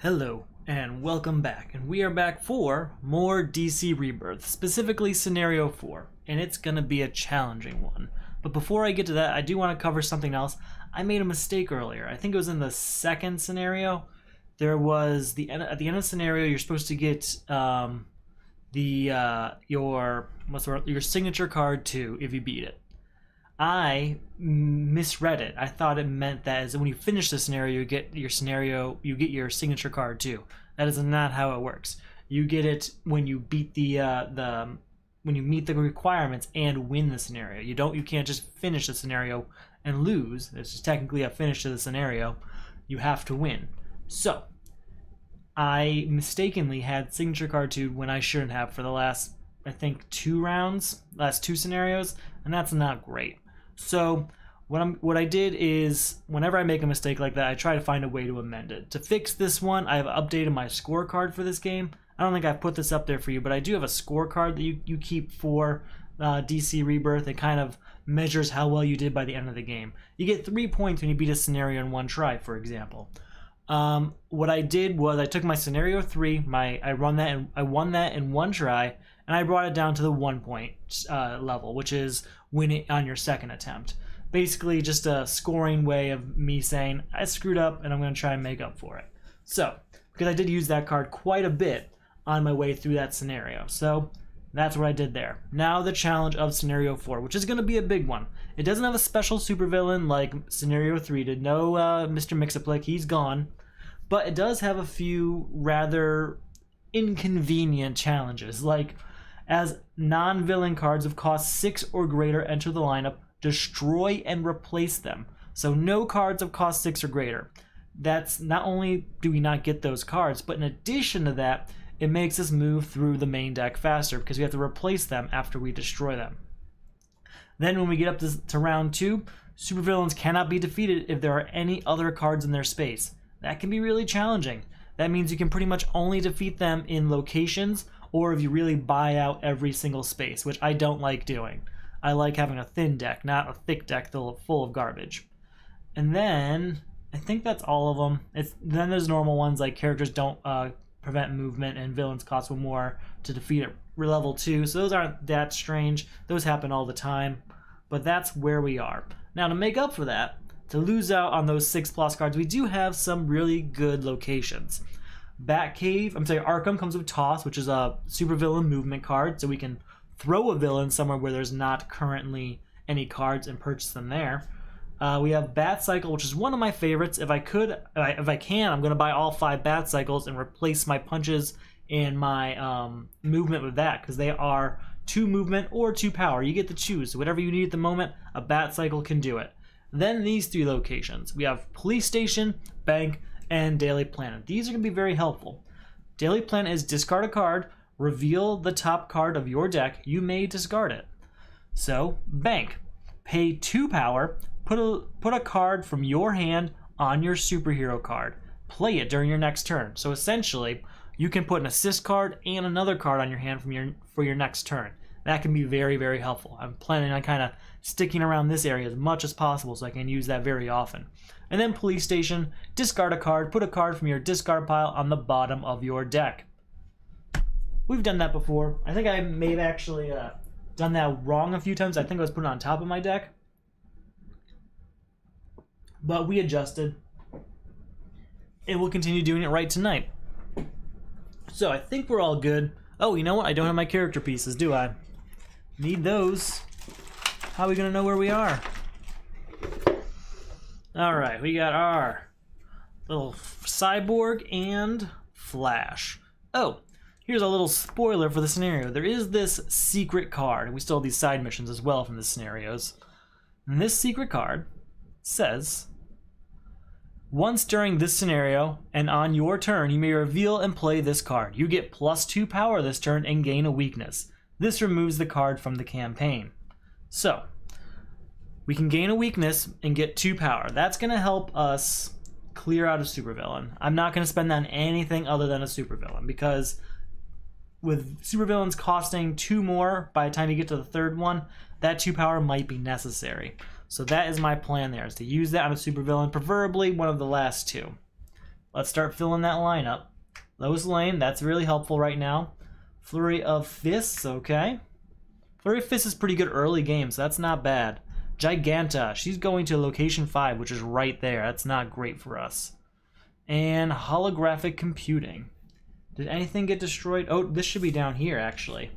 Hello, and welcome back. And we are back for more DC Rebirth, specifically Scenario 4. And it's going to be a challenging one. But before I get to that, I do want to cover something else. I made a mistake earlier. I think it was in the second scenario. There was, at the end of the scenario, you're supposed to get your signature card too, if you beat it. I misread it. I thought it meant that as when you finish the scenario, you get your signature card too. That is not how it works. You get it when you beat when you meet the requirements and win the scenario. You can't just finish the scenario and lose. It's just technically a finish to the scenario. You have to win. So I mistakenly had signature card 2 when I shouldn't have for the last, I think, 2 rounds, last 2 scenarios, and that's not great. So what I did is, whenever I make a mistake like that, I try to find a way to amend it. To fix this one, I have updated my scorecard for this game. I don't think I've put this up there for you, but I do have a scorecard that you keep for DC Rebirth. It kind of measures how well you did by the end of the game. You get 3 points when you beat a scenario in one try, for example. What I did was I took my scenario 3, I won that in one try, and I brought it down to the 1 point level, which is win it on your second attempt. Basically just a scoring way of me saying I screwed up and I'm going to try and make up for it. So, because I did use that card quite a bit on my way through that scenario. So, that's what I did there. Now the challenge of Scenario 4, which is going to be a big one. It doesn't have a special supervillain like Scenario 3 did. No Mr. Mixaplick, he's gone. But it does have a few rather inconvenient challenges, like as non-villain cards of cost 6 or greater enter the lineup, destroy and replace them. So no cards of cost 6 or greater. That's not only do we not get those cards, but in addition to that, it makes us move through the main deck faster because we have to replace them after we destroy them. Then when we get up to round 2, supervillains cannot be defeated if there are any other cards in their space. That can be really challenging. That means you can pretty much only defeat them in locations or if you really buy out every single space, which I don't like doing. I like having a thin deck, not a thick deck full of garbage. And then, I think that's all of them. Then there's normal ones like characters don't prevent movement and villains cost 1 more to defeat at level 2. So those aren't that strange. Those happen all the time. But that's where we are. Now to make up for that, to lose out on those 6+ cards, we do have some really good locations. Arkham comes with Toss, which is a supervillain movement card, so we can throw a villain somewhere where there's not currently any cards and purchase them there. We have Bat Cycle, which is one of my favorites. If I can, I'm going to buy all 5 Bat Cycles and replace my punches and my movement with that, because they are 2 movement or 2 power. You get to choose. So whatever you need at the moment, a Bat Cycle can do it. Then these 3 locations. We have Police Station, Bank, and Daily Planet. These are going to be very helpful. Daily Planet is discard a card, reveal the top card of your deck, you may discard it. So, Bank. Pay 2 power, put a card from your hand on your superhero card. Play it during your next turn. So essentially, you can put an assist card and another card on your hand for your next turn. That can be very, very helpful. I'm planning on kind of sticking around this area as much as possible so I can use that very often. And then Police Station, discard a card, put a card from your discard pile on the bottom of your deck. We've done that before. I think I may have actually done that wrong a few times. I think I was putting it on top of my deck. But we adjusted. And we'll continue doing it right tonight. So I think we're all good. Oh, you know what? I don't have my character pieces, do I? Need those. How are we going to know where we are? Alright, we got our little Cyborg and Flash. Oh, here's a little spoiler for the scenario. There is this secret card, and we still have these side missions as well from the scenarios. And this secret card says, once during this scenario and on your turn, you may reveal and play this card. You get +2 power this turn and gain a weakness. This removes the card from the campaign. So, we can gain a weakness and get 2 power. That's going to help us clear out a supervillain. I'm not going to spend that on anything other than a supervillain, because with supervillains costing 2 more by the time you get to the 3rd one, that 2 power might be necessary. So that is my plan there, is to use that on a supervillain, preferably one of the last 2. Let's start filling that lineup. Lois Lane, that's really helpful right now. Flurry of Fists, okay. Flurry of Fists is pretty good early game, so that's not bad. Giganta, she's going to location 5, which is right there. That's not great for us. And Holographic Computing. Did anything get destroyed? Oh, this should be down here, actually.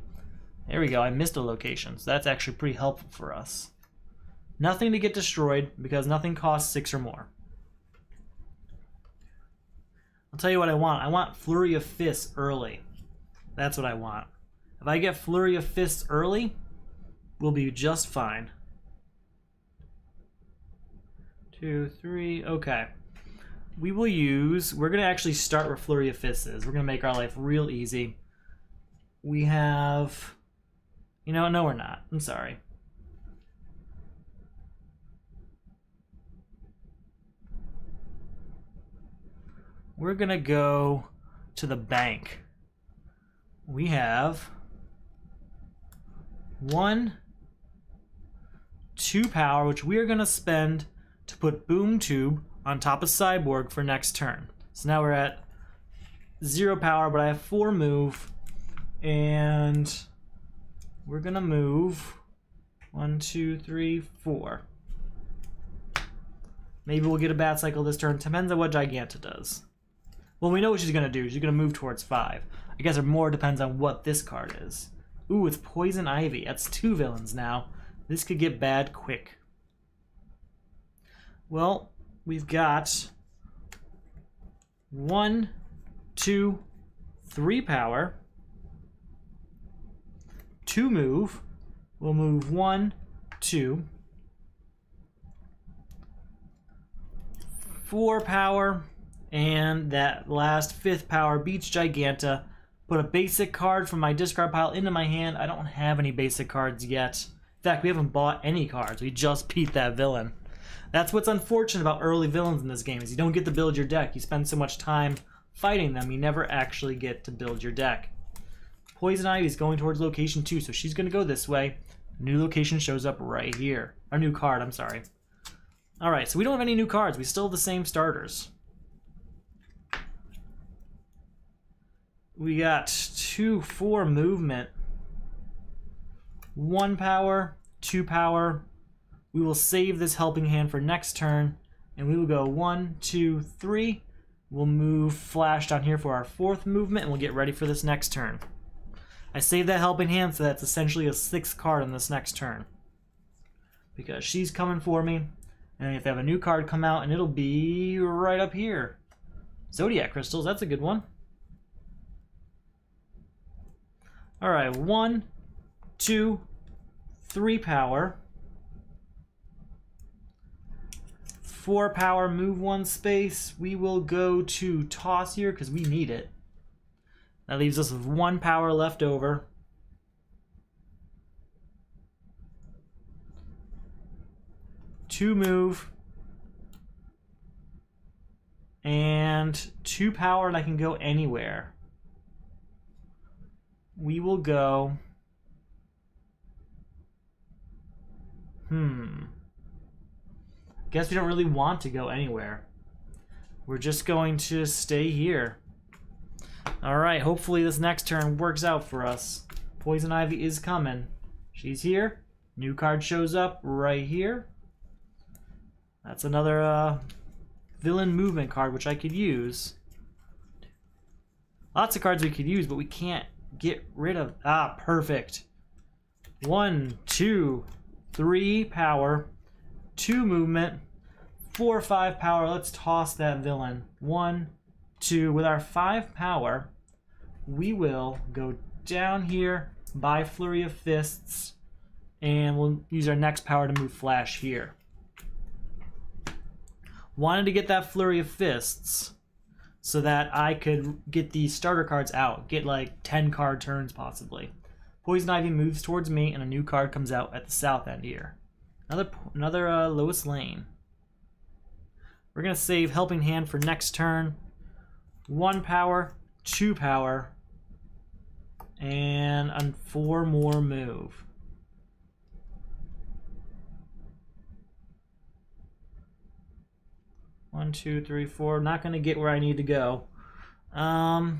There we go, I missed a location, so that's actually pretty helpful for us. Nothing to get destroyed, because nothing costs 6 or more. I'll tell you what I want. I want Flurry of Fists early. That's what I want. If I get Flurry of Fists early, we'll be just fine. 2, 3, okay. We will use, we're going to actually start where Flurry of Fists is. We're going to make our life real easy. We have, you know, no we're not. I'm sorry. We're going to go to the bank. We have 1, 2 power, which we are going to spend to put Boom Tube on top of Cyborg for next turn. So now we're at 0 power, but I have 4 move, and we're going to move 1, 2, 3, 4. Maybe we'll get a Bat Cycle this turn. Depends on what Giganta does. Well, we know what she's going to do. She's going to move towards 5. I guess it more depends on what this card is. Ooh, it's Poison Ivy. That's 2 villains now. This could get bad quick. Well, we've got 1, 2, 3 power. 2 move. We'll move 1, 2. 4 power. And that last 5th power beats Giganta. Put a basic card from my discard pile into my hand. I don't have any basic cards yet. In fact, we haven't bought any cards. We just beat that villain. That's what's unfortunate about early villains in this game, is you don't get to build your deck. You spend so much time fighting them, you never actually get to build your deck. Poison Ivy is going towards location 2, so she's going to go this way. New location shows up right here. Our new card, I'm sorry. Alright, so we don't have any new cards. We still have the same starters. We got 2, 4 movement, 1 power, 2 power. We will save this helping hand for next turn, and we will go 1, 2, 3. We'll move Flash down here for our 4th movement, and we'll get ready for this next turn. I saved that helping hand, so that's essentially a 6th card on this next turn, because she's coming for me, and if they have a new card come out, and it'll be right up here. Zodiac Crystals, that's a good one. Alright, 1, 2, 3 power. 4 power, move 1 space. We will go to Toss here because we need it. That leaves us with 1 power left over. Two move. And 2 power, and I can go anywhere. We will go... Guess we don't really want to go anywhere. We're just going to stay here. Alright, hopefully this next turn works out for us. Poison Ivy is coming. She's here. New card shows up right here. That's another villain movement card, which I could use. Lots of cards we could use, but we can't get rid of. Ah, perfect. 1, 2, 3 power, 2 movement, 4, 5 power. Let's toss that villain. 1, 2. With our 5 power, we will go down here, buy Flurry of Fists, and we'll use our next power to move Flash here. Wanted to get that Flurry of Fists so that I could get these starter cards out, get like 10 card turns possibly. Poison Ivy moves towards me, and a new card comes out at the south end here. Another Lois Lane. We're gonna save Helping Hand for next turn. 1 power, 2 power, and 4 more move. 1, 2, 3, 4. Not going to get where I need to go. I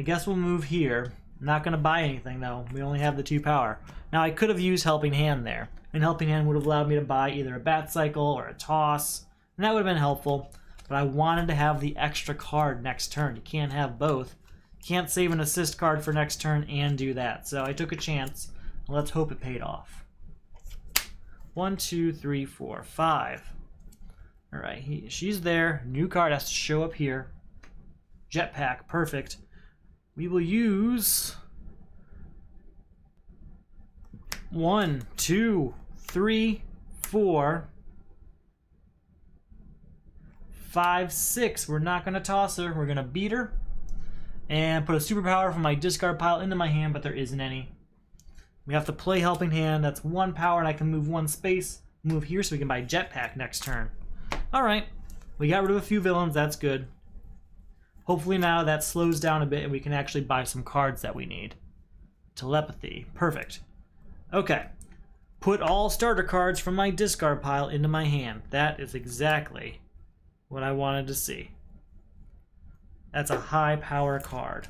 guess we'll move here. Not going to buy anything, though. We only have the 2 power. Now, I could have used Helping Hand there. And Helping Hand would have allowed me to buy either a Bat Cycle or a Toss. And that would have been helpful. But I wanted to have the extra card next turn. You can't have both. You can't save an assist card for next turn and do that. So I took a chance. Let's hope it paid off. 1, 2, 3, 4, 5. Alright, she's there. New card has to show up here. Jetpack, perfect. We will use 1, 2, 3, 4, 5, 6. We're not going to toss her. We're going to beat her. And put a superpower from my discard pile into my hand, but there isn't any. We have to play Helping Hand. That's 1 power, and I can move 1 space. Move here so we can buy Jetpack next turn. Alright. We got rid of a few villains. That's good. Hopefully now that slows down a bit and we can actually buy some cards that we need. Telepathy. Perfect. Okay. Put all starter cards from my discard pile into my hand. That is exactly what I wanted to see. That's a high power card.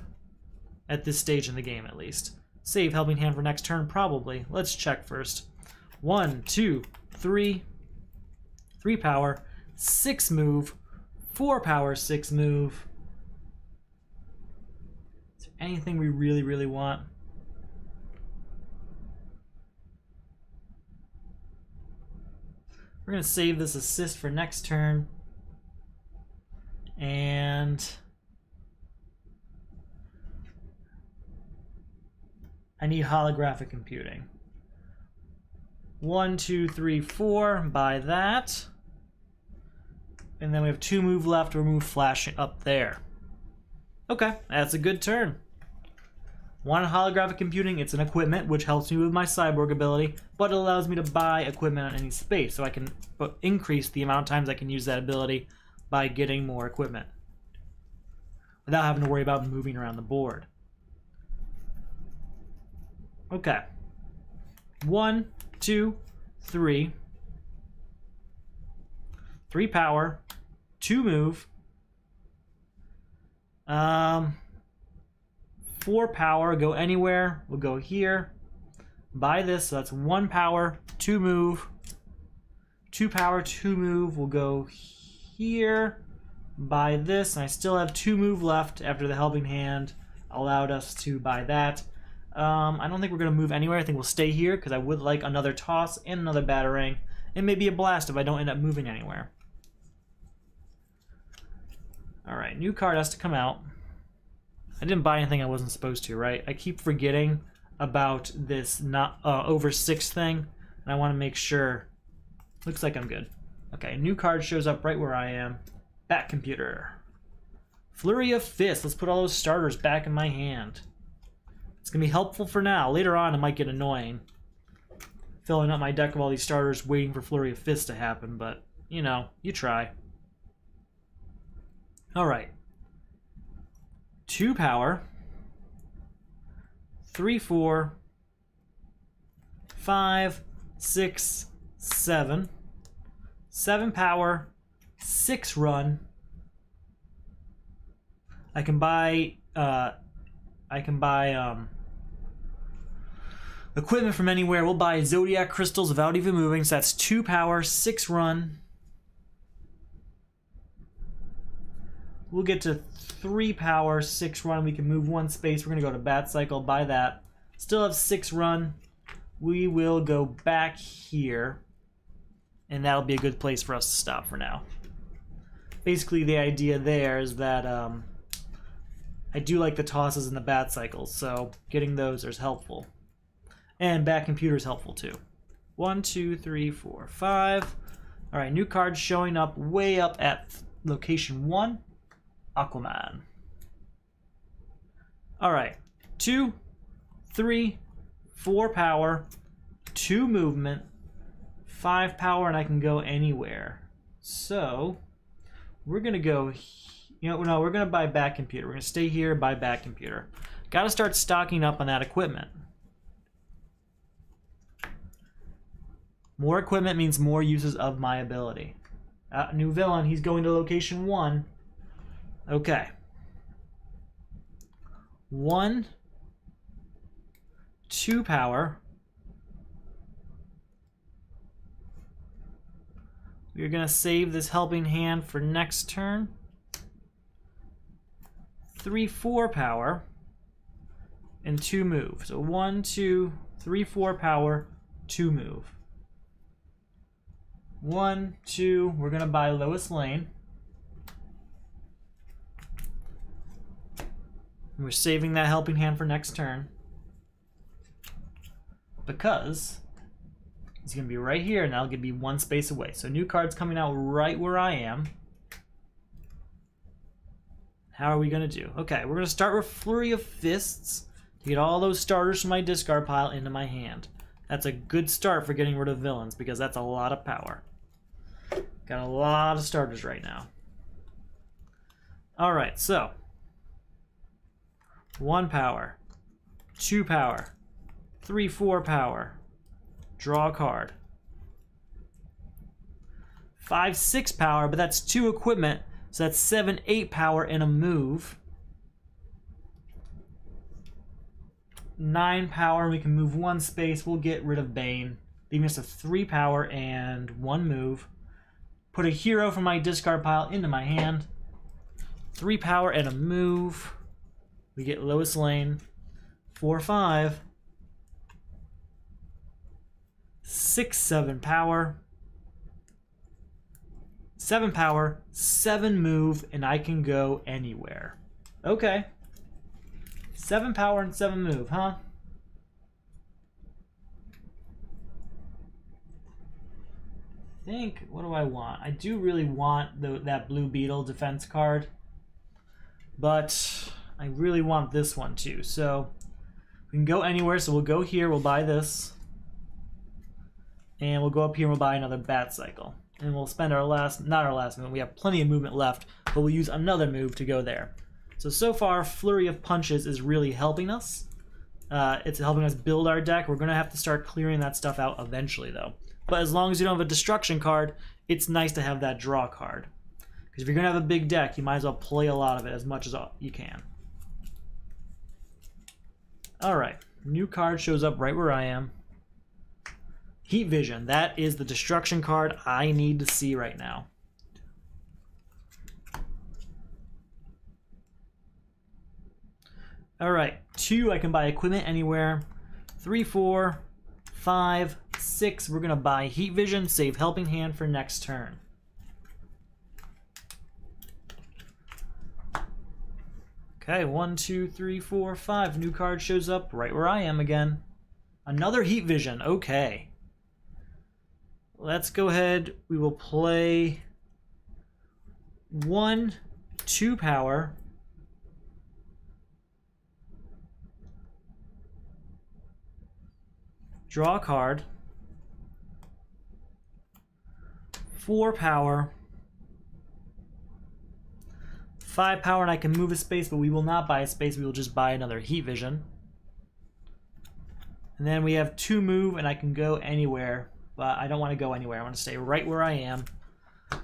At this stage in the game, at least. Save Helping Hand for next turn, probably. Let's check first. 1, 2, 3. 3 power. 6 move. 4 power, 6 move. Is there anything we really, really want? We're going to save this assist for next turn. And I need holographic computing. 1, 2, 3, 4. Buy that. And then we have 2 move left. We'll move Flash up there. Okay, that's a good turn. 1 holographic computing. It's an equipment, which helps me with my Cyborg ability, but it allows me to buy equipment on any space, so I can increase the amount of times I can use that ability by getting more equipment without having to worry about moving around the board. Okay. 1, 2, 3. 3 power. 2 move. 4 power. Go anywhere. We'll go here. Buy this. So that's 1 power. 2 move. 2 power. 2 move. We'll go here. Buy this. And I still have 2 move left after the Helping Hand allowed us to buy that. I don't think we're going to move anywhere. I think we'll stay here because I would like another toss and another batarang. And maybe a blast if I don't end up moving anywhere. Alright, new card has to come out. I didn't buy anything I wasn't supposed to, right? I keep forgetting about this not over 6 thing. And I want to make sure. Looks like I'm good. Okay, new card shows up right where I am. Bat Computer. Flurry of Fists. Let's put all those starters back in my hand. It's going to be helpful for now. Later on, it might get annoying. Filling up my deck of all these starters waiting for Flurry of Fists to happen, but, you know, you try. Alright. 2 power. 3, 4. 5, 6, 7. 7 power. 6 run. I can buy equipment from anywhere. We'll buy Zodiac Crystals without even moving, so that's 2 power, 6 run. We'll get to 3 power, 6 run. We can move 1 space. We're going to go to Bat Cycle, buy that. Still have 6 run. We will go back here, and that'll be a good place for us to stop for now. Basically, the idea there is that I do like the tosses and the Bat Cycles, so getting those is helpful. And Bat Computer is helpful too. 1, 2, 3, 4, 5. Alright, new card showing up way up at location 1. Aquaman. Alright, 2, 3, 4 power, 2 movement, 5 power, and I can go anywhere. So, we're going to go... You know, no, we're going to buy Bat Computer. We're going to stay here, buy Bat Computer. Got to start stocking up on that equipment. More equipment means more uses of my ability. New villain, he's going to location 1. Okay. 1, 2 power. We're going to save this helping hand for next turn. 3, 4 power. And 2 move. So 1, 2, 3, 4 power, 2 move. 1, 2, we're going to buy Lois Lane. And we're saving that helping hand for next turn. Because he's going to be right here, and that'll give me 1 space away. So new card's coming out right where I am. How are we going to do? Okay, we're going to start with Flurry of Fists to get all those starters from my discard pile into my hand. That's a good start for getting rid of villains, because that's a lot of power. Got a lot of starters right now. Alright, so 1 power, 2 power, 3, 4 power, draw a card. 5, 6 power, but that's 2 equipment, so that's 7, 8 power and a move. 9 power, we can move 1 space, we'll get rid of Bane. Leaving us a 3 power and 1 move. Put a hero from my discard pile into my hand. 3 power and a move. We get Lois Lane. 4, 5. 6, 7 power. 7 power, 7 move, and I can go anywhere. Okay. 7 power and 7 move, huh? I think, what do I want? I do really want that Blue Beetle defense card, but I really want this one too. So we can go anywhere, so we'll go here, we'll buy this, and we'll go up here and we'll buy another Bat Cycle. And we'll spend our last, not our last movement, we have plenty of movement left, but we'll use another move to go there. So far, Flurry of Punches is really helping us. It's helping us build our deck. We're going to have to start clearing that stuff out eventually, though. But as long as you don't have a Destruction card, it's nice to have that draw card. Because if you're going to have a big deck, you might as well play a lot of it as much as you can. Alright, new card shows up right where I am. Heat Vision, that is the Destruction card I need to see right now. Alright, 2, I can buy equipment anywhere. 3, 4, 5, 6, we're going to buy Heat Vision, save Helping Hand for next turn. Okay, 1, 2, 3, 4, 5. New card shows up right where I am again. Another Heat Vision, okay. Let's go ahead, we will play 1, 2 power. Draw a card. 4 power. 5 power, and I can move a space, but we will not buy a space. We will just buy another Heat Vision. And then we have 2 move, and I can go anywhere, but I don't want to go anywhere. I want to stay right where I am.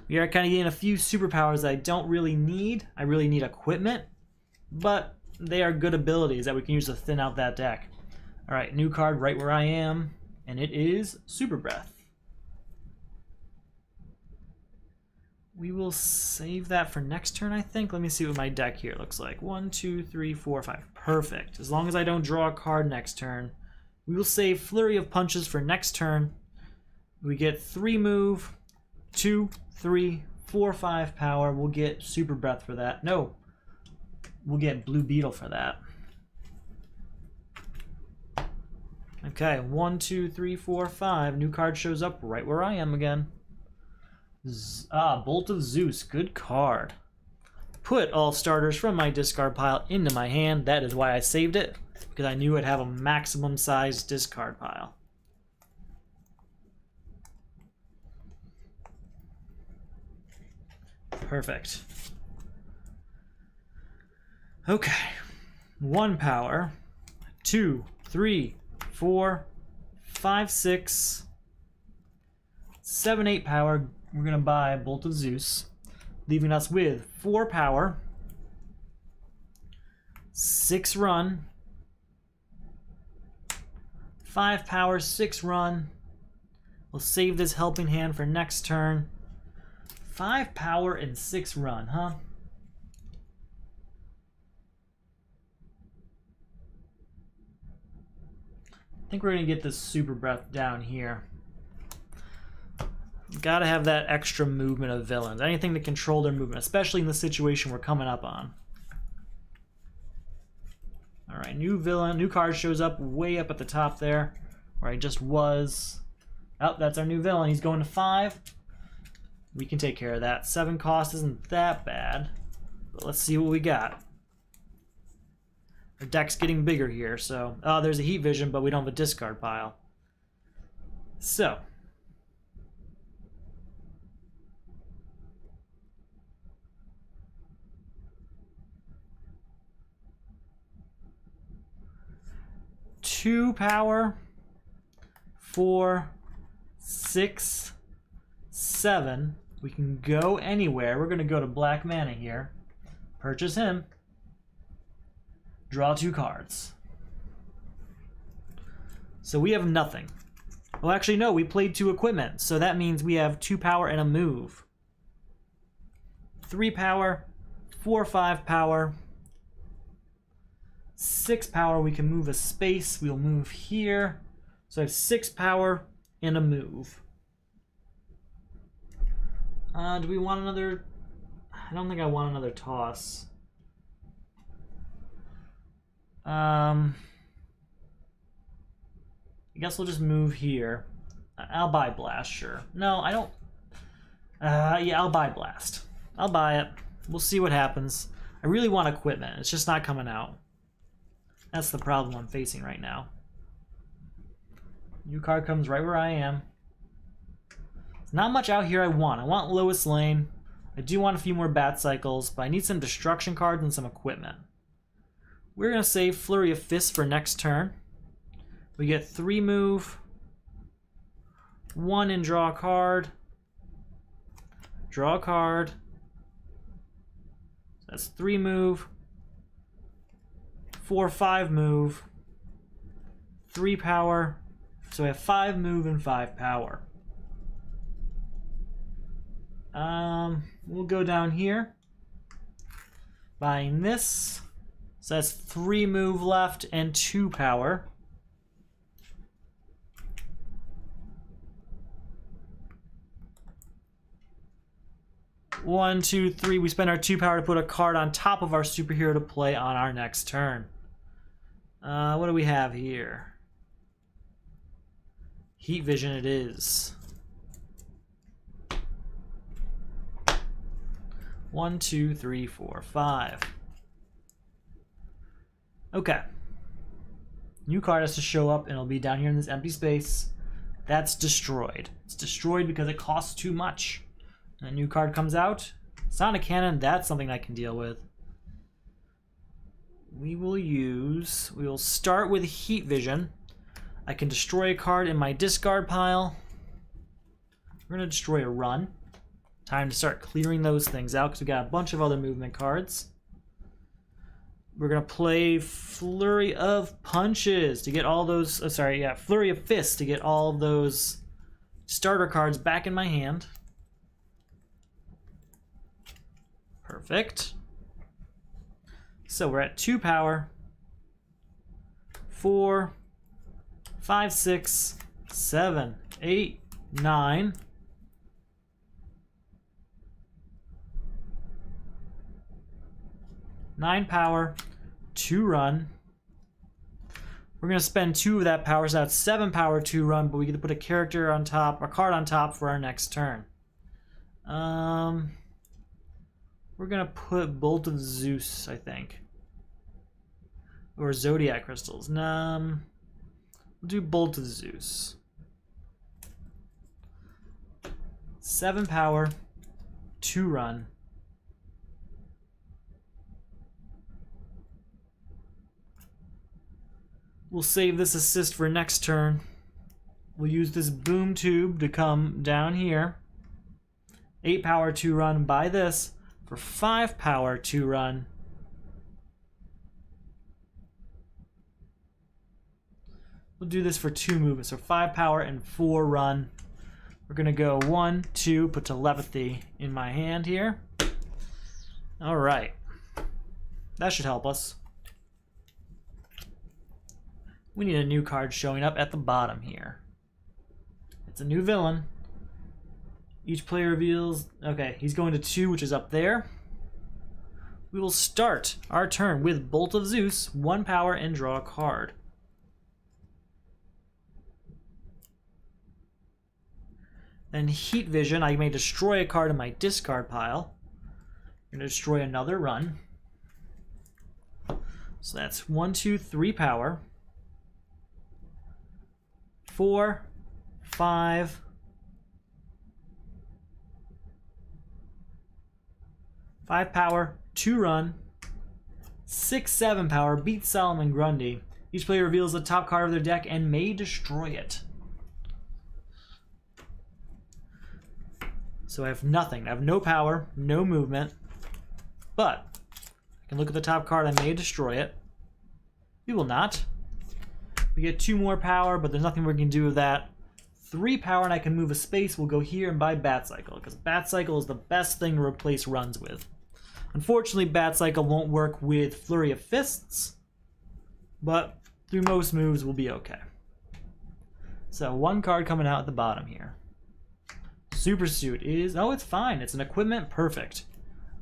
We are kind of getting a few superpowers that I don't really need. I really need equipment, but they are good abilities that we can use to thin out that deck. Alright, new card right where I am, and it is Super Breath. We will save that for next turn, I think. Let me see what my deck here looks like. 1, 2, 3, 4, 5. Perfect. As long as I don't draw a card next turn. We will save Flurry of Punches for next turn. We get 3 move, 2, 3, 4, 5 power. We'll get Super Breath for that. No, we'll get Blue Beetle for that. Okay, 1, 2, 3, 4, 5. New card shows up right where I am again. Bolt of Zeus. Good card. Put all starters from my discard pile into my hand. That is why I saved it, because I knew I'd have a maximum size discard pile. Perfect. Okay. 1 power. 2, 3, 4, 5, 6. 7, 8 power. We're going to buy Bolt of Zeus, leaving us with 4 power, 6 run, 5 power, 6 run. We'll save this helping hand for next turn. 5 power and 6 run, huh? I think we're going to get this Super Breath down here. Gotta have that extra movement of villains. Anything to control their movement, especially in the situation we're coming up on. Alright, new villain, new card shows up way up at the top there, where I just was. Oh, that's our new villain. He's going to 5. We can take care of that. 7 cost isn't that bad, but let's see what we got. Our deck's getting bigger here, so... Oh, there's a heat vision, but we don't have a discard pile. So... two power, 4, 6, 7. We can go anywhere. We're going to go to Black Mana here. Purchase him. Draw 2 cards. So we have nothing. Well, actually, no. We played 2 equipment. So that means we have 2 power and a move. 3 power, 4, 5 power. 6 power, we can move a space. We'll move here. So I have 6 power and a move. Do we want another... I don't think I want another toss. I guess we'll just move here. I'll buy Blast, sure. No, I don't... yeah, I'll buy Blast. I'll buy it. We'll see what happens. I really want equipment. It's just not coming out. That's the problem I'm facing right now. New card comes right where I am. There's not much out here I want. I want Lois Lane. I do want a few more Bat Cycles, but I need some destruction cards and some equipment. We're going to save Flurry of Fists for next turn. We get 3 move, 1 and draw a card. Draw a card. That's 3 move. 4, 5 move, 3 power, so I have 5 move and 5 power. We'll go down here, buying this, so that's 3 move left and 2 power. One, two, three. We spend our 2 power to put a card on top of our superhero to play on our next turn. What do we have here? Heat vision it is. 1, 2, 3, 4, 5. Okay. New card has to show up and it'll be down here in this empty space. That's destroyed. It's destroyed because it costs too much. And a new card comes out. Sonic Cannon, that's something I can deal with. We will start with Heat Vision. I can destroy a card in my discard pile. We're going to destroy a run. Time to start clearing those things out because we got a bunch of other movement cards. We're going to play Flurry of Punches to get all those... Flurry of Fists to get all of those starter cards back in my hand. Perfect. So we're at 2 power, 4, 5, 6, 7, 8, 9. 9 power, 2 run. We're going to spend 2 of that power, so that's 7 power, 2 run, but we get to put a character on top, a card on top for our next turn. We're going to put Bolt of Zeus, I think. Or Zodiac Crystals. We'll do Bolt of Zeus. 7 power, 2 run. We'll save this assist for next turn. We'll use this boom tube to come down here. 8 power 2 run, buy this for 5 power 2 run. We'll do this for 2 movements, so 5 power and 4 run. We're gonna go 1, 2, put telepathy in my hand here. All right, that should help us. We need a new card showing up at the bottom here. It's a new villain. Each player reveals, okay, he's going to 2, which is up there. We will start our turn with Bolt of Zeus, 1 power, and draw a card. Then Heat Vision, I may destroy a card in my discard pile. I'm going to destroy another run. So that's 1, 2, 3 power. 4, 5, 5 power, 2 run, 6, 7 power, beat Solomon Grundy. Each player reveals the top card of their deck and may destroy it. So I have nothing. I have no power, no movement, but I can look at the top card, I may destroy it. We will not. We get 2 more power, but there's nothing we can do with that. 3 power and I can move a space. We'll go here and buy Bat Cycle, because Bat Cycle is the best thing to replace runs with. Unfortunately, Bat Cycle won't work with Flurry of Fists, but through most moves we'll be okay. So 1 card coming out at the bottom here. Super Suit is, oh, it's fine. It's an equipment, perfect.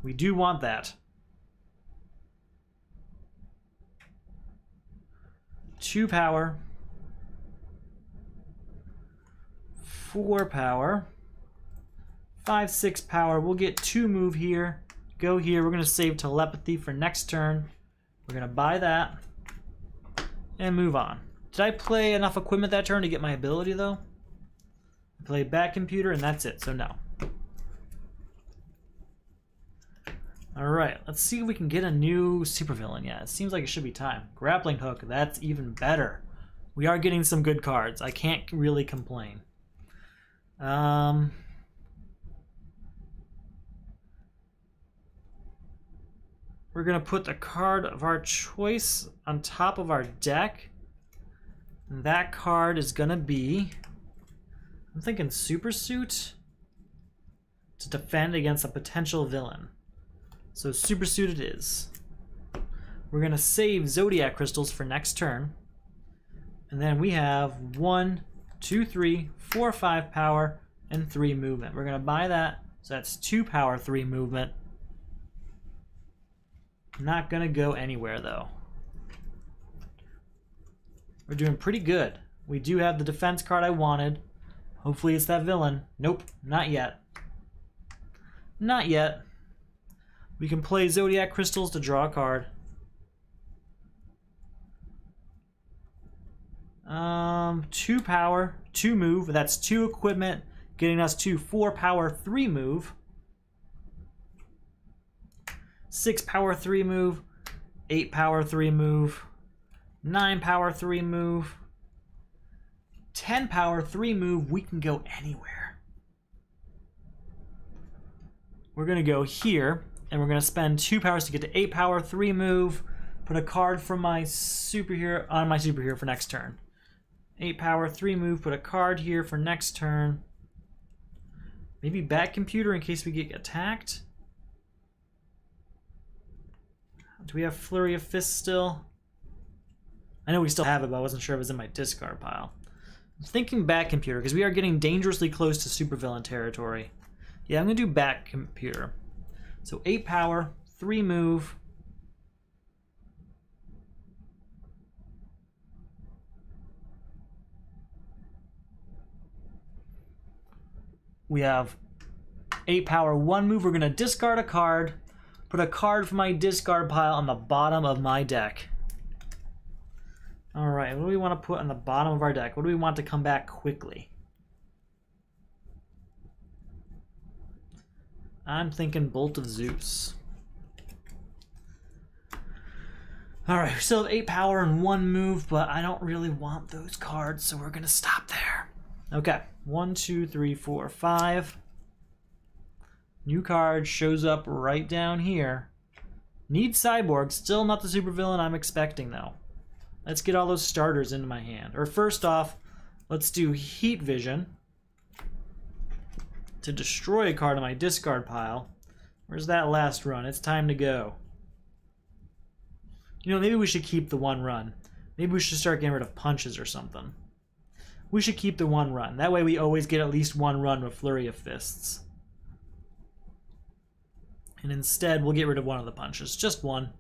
We do want that. 2 power. 4 power. 5, 6 power. We'll get 2 move here. Go here. We're going to save telepathy for next turn. We're going to buy that. And move on. Did I play enough equipment that turn to get my ability, though? I played Bat Computer, and that's it, so no. Alright, let's see if we can get a new supervillain. Yeah, it seems like it should be time. Grappling Hook, that's even better. We are getting some good cards. I can't really complain. We're going to put the card of our choice on top of our deck. And that card is going to be, I'm thinking Super Suit to defend against a potential villain. So Super Suit it is. We're going to save Zodiac Crystals for next turn. And then we have 1, 2, 3, 4, 5 power, and 3 movement. We're going to buy that. So that's 2 power, 3 movement. Not going to go anywhere, though. We're doing pretty good. We do have the defense card I wanted. Hopefully it's that villain. Nope, not yet. Not yet. We can play Zodiac Crystals to draw a card. 2 power, 2 move. That's 2 equipment, getting us to 4 power, 3 move. 6 power, 3 move. 8 power, 3 move. 9 power, 3 move. 10 power, 3 move. We can go anywhere. We're going to go here, and we're going to spend 2 powers to get to 8 power, 3 move. Put a card from my superhero on my superhero for next turn. 8 power, 3 move. Put a card here for next turn. Maybe Bat Computer in case we get attacked. Do we have Flurry of Fists still? I know we still have it, but I wasn't sure if it was in my discard pile. I'm thinking Bat Computer, because we are getting dangerously close to supervillain territory. Yeah, I'm going to do Bat Computer. So 8 power, 3 move. We have 8 power, 1 move. We're going to discard a card. Put a card from my discard pile on the bottom of my deck. Alright, what do we want to put on the bottom of our deck? What do we want to come back quickly? I'm thinking Bolt of Zeus. Alright, we still have 8 power and 1 move, but I don't really want those cards, so we're going to stop there. Okay, 1, 2, 3, 4, 5. New card shows up right down here. Need Cyborg, still not the supervillain I'm expecting though. Let's get all those starters into my hand. Or first off, let's do Heat Vision to destroy a card in my discard pile. Where's that last run? It's time to go. You know, maybe we should keep the one run. Maybe we should start getting rid of punches or something. We should keep the one run. That way we always get at least one run with Flurry of Fists. And instead, we'll get rid of one of the punches. Just one.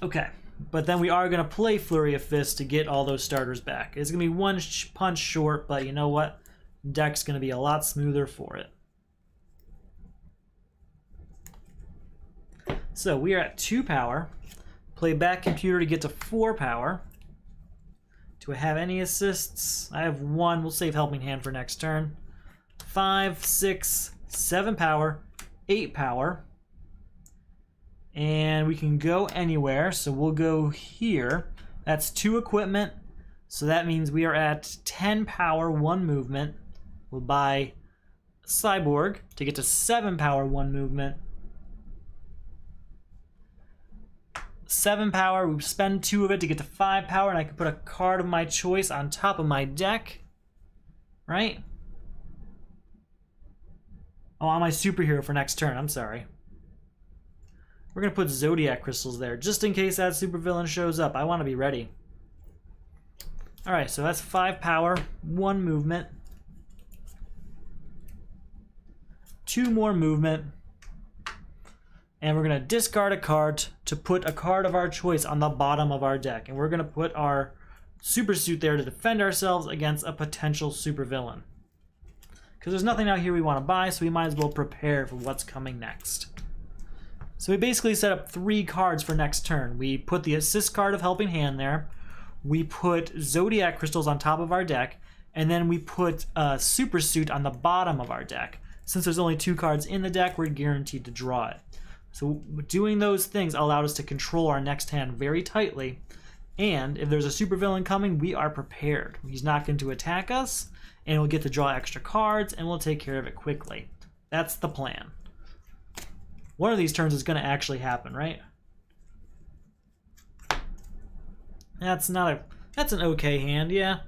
Okay. But then we are going to play Flurry of Fists to get all those starters back. It's going to be one punch short, but you know what? Deck's going to be a lot smoother for it. So we are at 2 power. Play back computer to get to 4 power. Do I have any assists? I have 1. We'll save Helping Hand for next turn. 5, 6, 7 power, 8 power. And we can go anywhere, so we'll go here. That's 2 equipment, so that means we are at 10 power, 1 movement. We'll buy Cyborg to get to 7 power, 1 movement. 7 power, we spend 2 of it to get to 5 power, and I can put a card of my choice on top of my deck. Right? Oh, I'm my superhero for next turn, I'm sorry. We're going to put Zodiac Crystals there, just in case that supervillain shows up. I want to be ready. Alright, so that's 5 power, 1 movement. 2 more movement. And we're going to discard a card to put a card of our choice on the bottom of our deck. And we're going to put our super suit there to defend ourselves against a potential supervillain. Because there's nothing out here we want to buy, so we might as well prepare for what's coming next. So we basically set up 3 cards for next turn. We put the assist card of Helping Hand there. We put Zodiac Crystals on top of our deck. And then we put Super Suit on the bottom of our deck. Since there's only 2 cards in the deck, we're guaranteed to draw it. So doing those things allowed us to control our next hand very tightly. And if there's a supervillain coming, we are prepared. He's not going to attack us, and we'll get to draw extra cards, and we'll take care of it quickly. That's the plan. One of these turns is going to actually happen, right? That's an okay hand, yeah.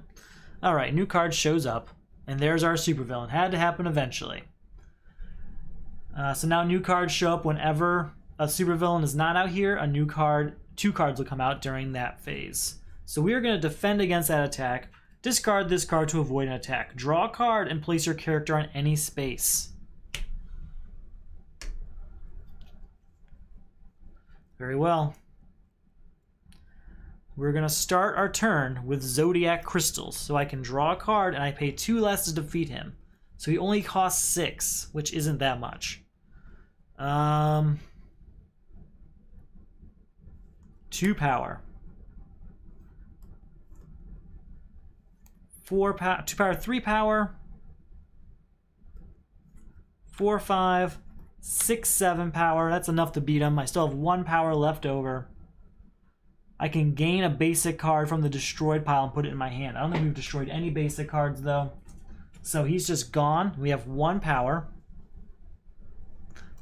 Alright, new card shows up, and there's our supervillain. Had to happen eventually. So now new cards show up whenever a supervillain is not out here. A new card, 2 cards will come out during that phase. So we are going to defend against that attack. Discard this card to avoid an attack. Draw a card and place your character on any space. Very well. We're going to start our turn with Zodiac Crystals. So I can draw a card and I pay 2 less to defeat him. So he only costs 6, which isn't that much. 2 power. 2 power, 3 power. 4, 5, 6, 7 power. That's enough to beat him. I still have 1 power left over. I can gain a basic card from the destroyed pile and put it in my hand. I don't think we've destroyed any basic cards though. So he's just gone. We have 1 power.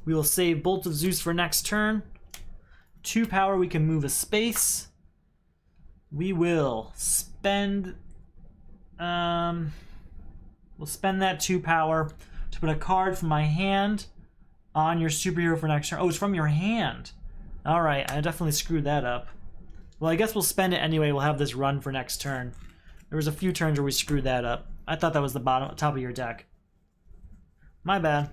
We will save Bolt of Zeus for next turn. 2 power, we can move a space. We will spend... we'll spend that 2 power to put a card from my hand on your superhero for next turn. Oh, it's from your hand. Alright, I definitely screwed that up. Well, I guess we'll spend it anyway. We'll have this run for next turn. There was a few turns where we screwed that up. I thought that was the top of your deck. My bad.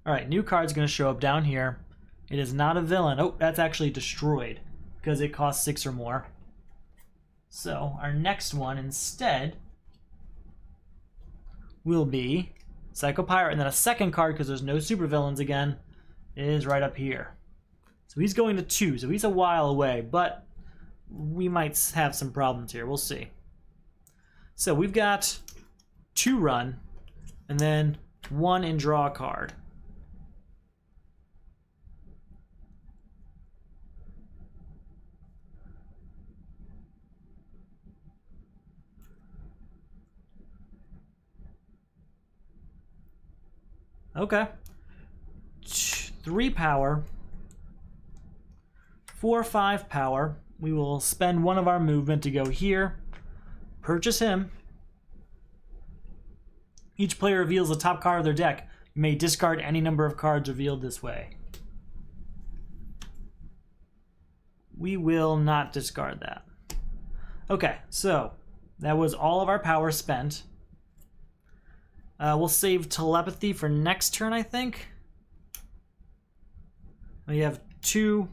Alright, new card's going to show up down here. It is not a villain. Oh, that's actually destroyed because it costs 6 or more. So, our next one instead will be Psycho Pirate. And then a second card, because there's no supervillains again, is right up here. So he's going to 2, so he's a while away, but we might have some problems here. We'll see. So we've got 2 run, and then 1 and draw a card. Okay. 3 power. 4, 5 power. We will spend one of our movement to go here. Purchase him. Each player reveals the top card of their deck. You may discard any number of cards revealed this way. We will not discard that. Okay, so that was all of our power spent. We'll save telepathy for next turn, I think. We have 2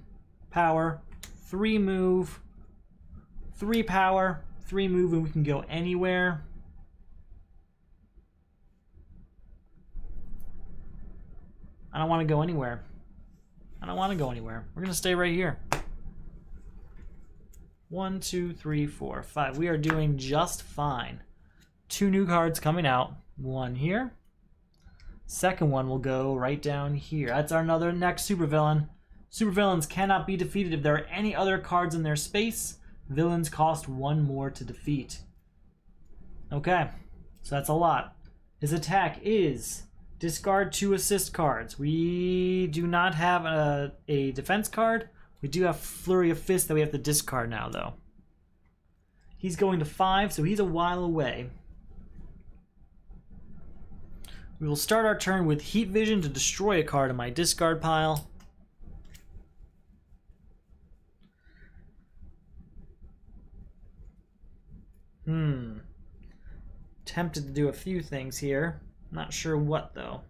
power, 3 move, 3 power, 3 move, and we can go anywhere. I don't want to go anywhere. I don't want to go anywhere. We're going to stay right here. 1, 2, 3, 4, 5. We are doing just fine. 2 new cards coming out. 1 here. Second one will go right down here. That's our another next supervillain. Supervillains cannot be defeated if there are any other cards in their space. Villains cost 1 more to defeat. Okay, so that's a lot. His attack is discard 2 assist cards. We do not have a defense card. We do have Flurry of Fists that we have to discard now, though. He's going to 5, so he's a while away. We will start our turn with Heat Vision to destroy a card in my discard pile. Tempted to do a few things here. Not sure what, though.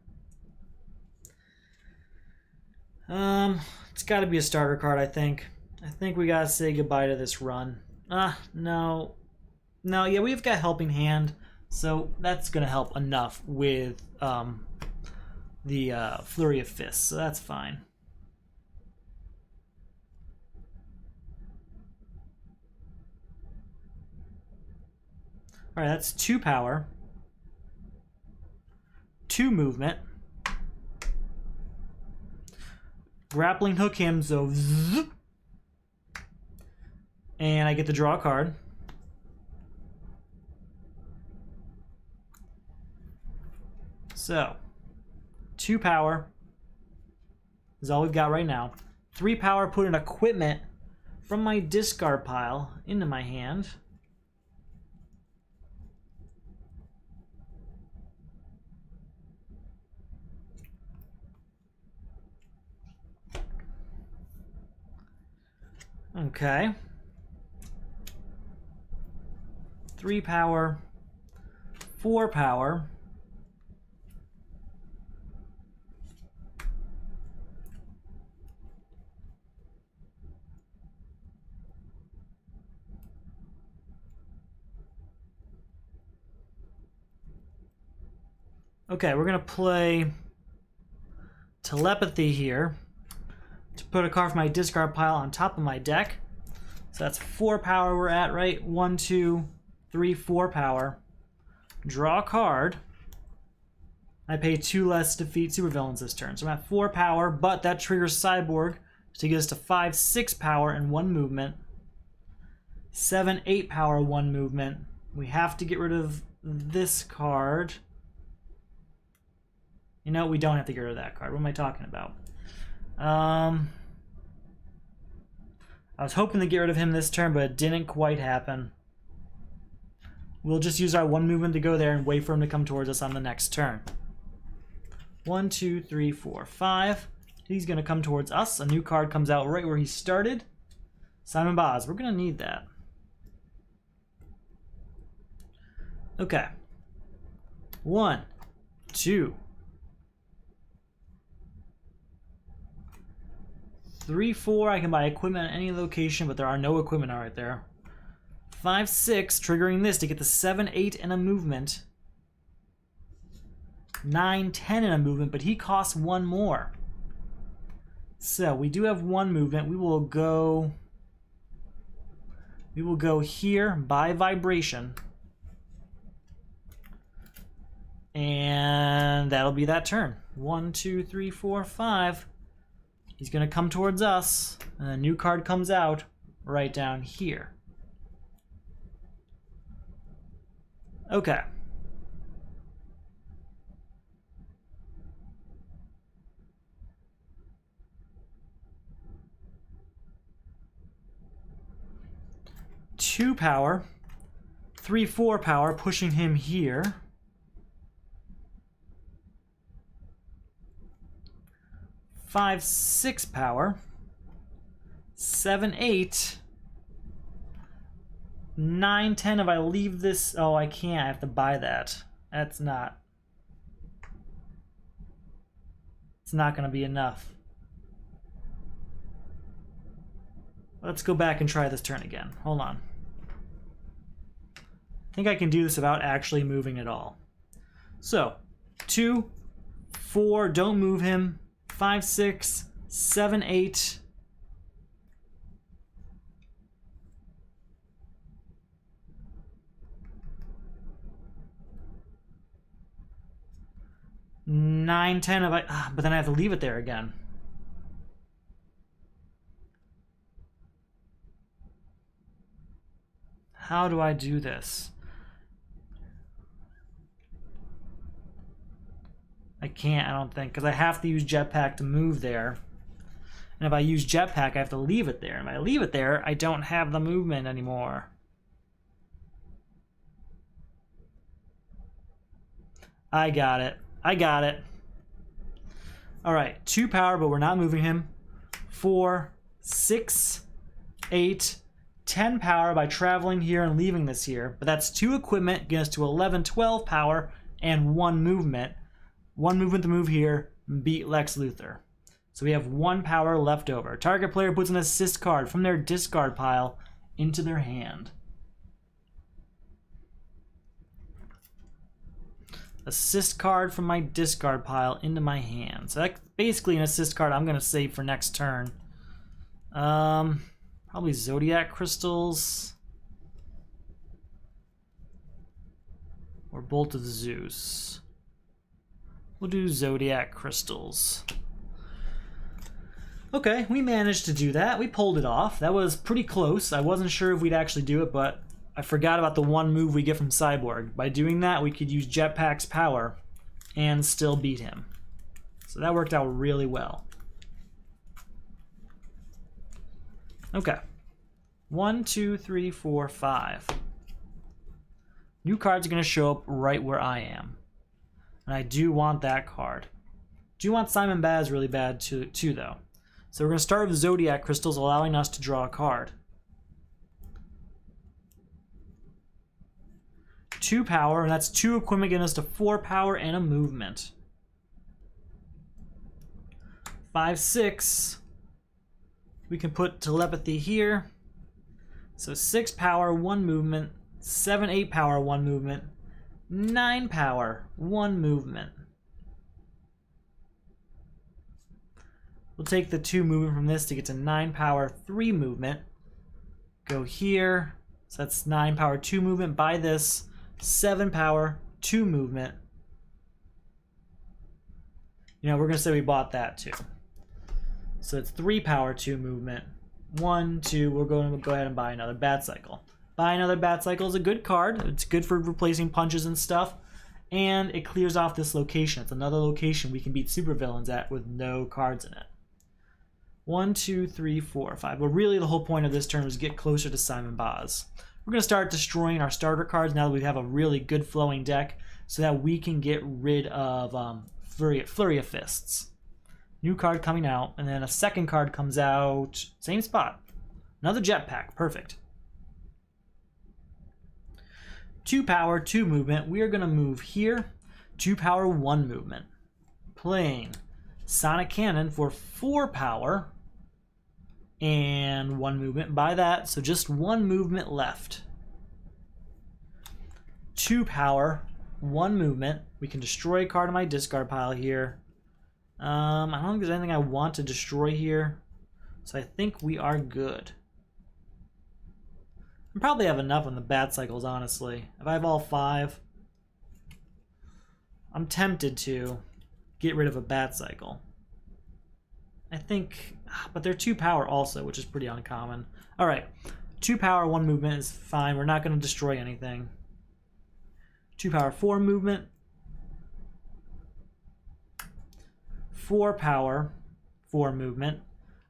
It's got to be a starter card, I think. I think we gotta say goodbye to this run. No. No, yeah, we've got Helping Hand, so that's gonna help enough with the Flurry of Fists, so that's fine. Alright, that's 2 power, 2 movement. Grappling hook him, so zzz, and I get to draw a card. So 2 power is all we've got right now. 3 power, put an equipment from my discard pile into my hand. Okay. 3 power, 4 power. Okay, we're gonna play Telepathy here to put a card from my discard pile on top of my deck. So that's 4 power we're at, right? 1, 2, 3, 4 power. Draw a card. I pay 2 less to defeat supervillains this turn. So I'm at 4 power, but that triggers Cyborg to get us to 5, 6 power and 1 movement. 7, 8 power, 1 movement. We have to get rid of this card. You know, we don't have to get rid of that card. What am I talking about? I was hoping to get rid of him this turn, but it didn't quite happen. We'll just use our 1 movement to go there and wait for him to come towards us on the next turn. 1, 2, 3, 4, 5. He's going to come towards us. A new card comes out right where he started. Simon Boz. We're going to need that. Okay. 1, 2, 3, 4. I can buy equipment at any location, but there are no equipment right there. 5, 6, triggering this to get the 7, 8 and a movement. 9, 10 and a movement, but he costs 1 more. So we do have 1 movement. We will go here by vibration. And that'll be that turn. 1, 2, 3, 4, 5. He's going to come towards us, and a new card comes out right down here. Okay. 2 power, 3, 4 power, pushing him here. 5, 6 power, 7, 8, 9, 10. If I leave this, oh, I can't. I have to buy that. That's not. It's not going to be enough. Let's go back and try this turn again. Hold on. I think I can do this without actually moving at all. So, 2, 4, don't move him. 5, 6, 7, 8. Nine, 10 if I, but then I have to leave it there again. How do I do this? I can't, I don't think, because I have to use jetpack to move there. And if I use jetpack, I have to leave it there. And if I leave it there, I don't have the movement anymore. I got it. I got it. All right, 2 power, but we're not moving him. 4, 6, 8, 10 power by traveling here and leaving this here. But that's 2 equipment, getting us to 11, 12 power, and 1 movement. 1 movement to move here, beat Lex Luthor. So we have 1 power left over. Target player puts an assist card from their discard pile into their hand. Assist card from my discard pile into my hand. So that's basically an assist card I'm going to save for next turn. Probably Zodiac Crystals. Or Bolt of Zeus. We'll do Zodiac Crystals. Okay, we managed to do that. We pulled it off. That was pretty close. I wasn't sure if we'd actually do it, but I forgot about the 1 move we get from Cyborg. By doing that, we could use Jetpack's power and still beat him. So that worked out really well. Okay. 1, 2, 3, 4, 5. New cards are going to show up right where I am. And I do want that card. Do want Simon Baz really bad too though. So we're going to start with Zodiac Crystals, allowing us to draw a card. 2 power, and that's 2 equipment getting us to 4 power and a movement. 5, 6. We can put telepathy here. So 6 power, 1 movement. 7, 8 power, 1 movement. 9 power, 1 movement. We'll take the 2 movement from this to get to 9 power, 3 movement. Go here. So that's 9 power, 2 movement. Buy this. 7 power, 2 movement. You know, we're going to say we bought that too. So it's 3 power, 2 movement. 1, 2, we're going to go ahead and buy another Bat Cycle. Buy another Bat Cycle is a good card. It's good for replacing punches and stuff. And it clears off this location. It's another location we can beat supervillains at with no cards in it. 1, 2, 3, 4, 5. But really the whole point of this turn is get closer to Simon Baz. We're going to start destroying our starter cards now that we have a really good flowing deck so that we can get rid of Flurry of Fists. New card coming out, and then a second card comes out, same spot. Another Jetpack, perfect. 2 power, 2 movement. We are going to move here. 2 power, 1 movement. Playing Sonic Cannon for 4 power and 1 movement. Buy that, so just 1 movement left. 2 power, 1 movement. We can destroy a card in my discard pile here. I don't think there's anything I want to destroy here, so I think we are good. I probably have enough on the Bat Cycles, honestly. If I have all 5, I'm tempted to get rid of a Bat Cycle. I think, but they're 2 power also, which is pretty uncommon. All right, 2 power, 1 movement is fine. We're not going to destroy anything. 2 power, 4 movement. 4 power, 4 movement.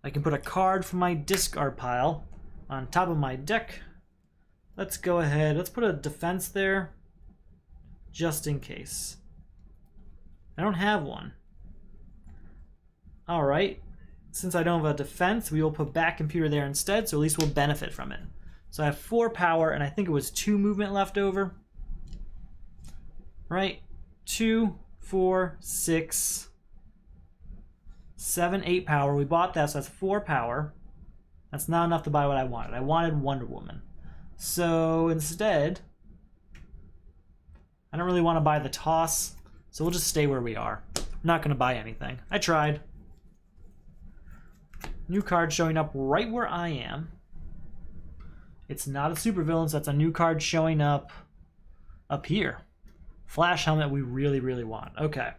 I can put a card from my discard pile on top of my deck. Let's go ahead. Let's put a defense there just in case. I don't have one. All right. Since I don't have a defense, we will put back computer there instead, so at least we'll benefit from it. So I have 4 power, and I think it was 2 movement left over. Right? 2, 4, 6, 7, 8 power. We bought that, so that's 4 power. That's not enough to buy what I wanted. I wanted Wonder Woman. So instead, I don't really want to buy the toss, so we'll just stay where we are. I'm not going to buy anything. I tried. New card showing up right where I am. It's not a supervillain, so that's a new card showing up here. Flash helmet we really, really want. Okay.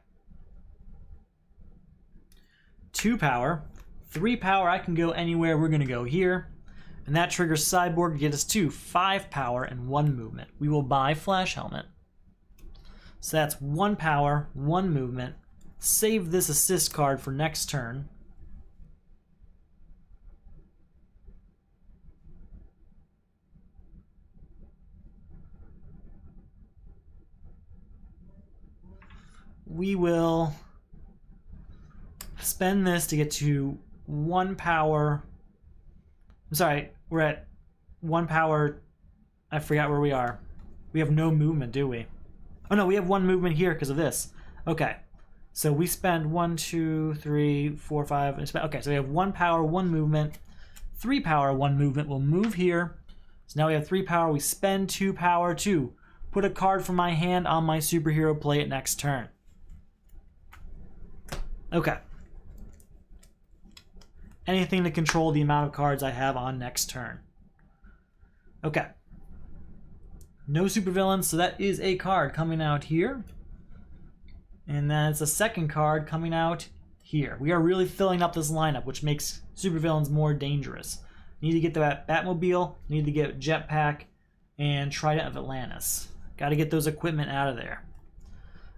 2 power. 3 power, I can go anywhere. We're going to go here. And that triggers Cyborg to get us to 5 power and 1 movement. We will buy Flash helmet. So that's 1 power, 1 movement. Save this assist card for next turn. We will spend this to get to 1 power. I'm sorry, we're at 1 power. I forgot where we are. We have no movement, do we? Oh no, we have 1 movement here because of this. Okay, so we spend 1, 2, 3, 4, 5. Okay, so we have 1 power, 1 movement. 3 power, 1 movement. We'll move here. So now we have 3 power. We spend 2 power to put a card from my hand on my superhero, play it next turn. Okay. Anything to control the amount of cards I have on next turn. Okay. No supervillains, so that is a card coming out here. And then it's a second card coming out here. We are really filling up this lineup, which makes supervillains more dangerous. Need to get the Batmobile, need to get Jetpack, and Trident of Atlantis. Got to get those equipment out of there.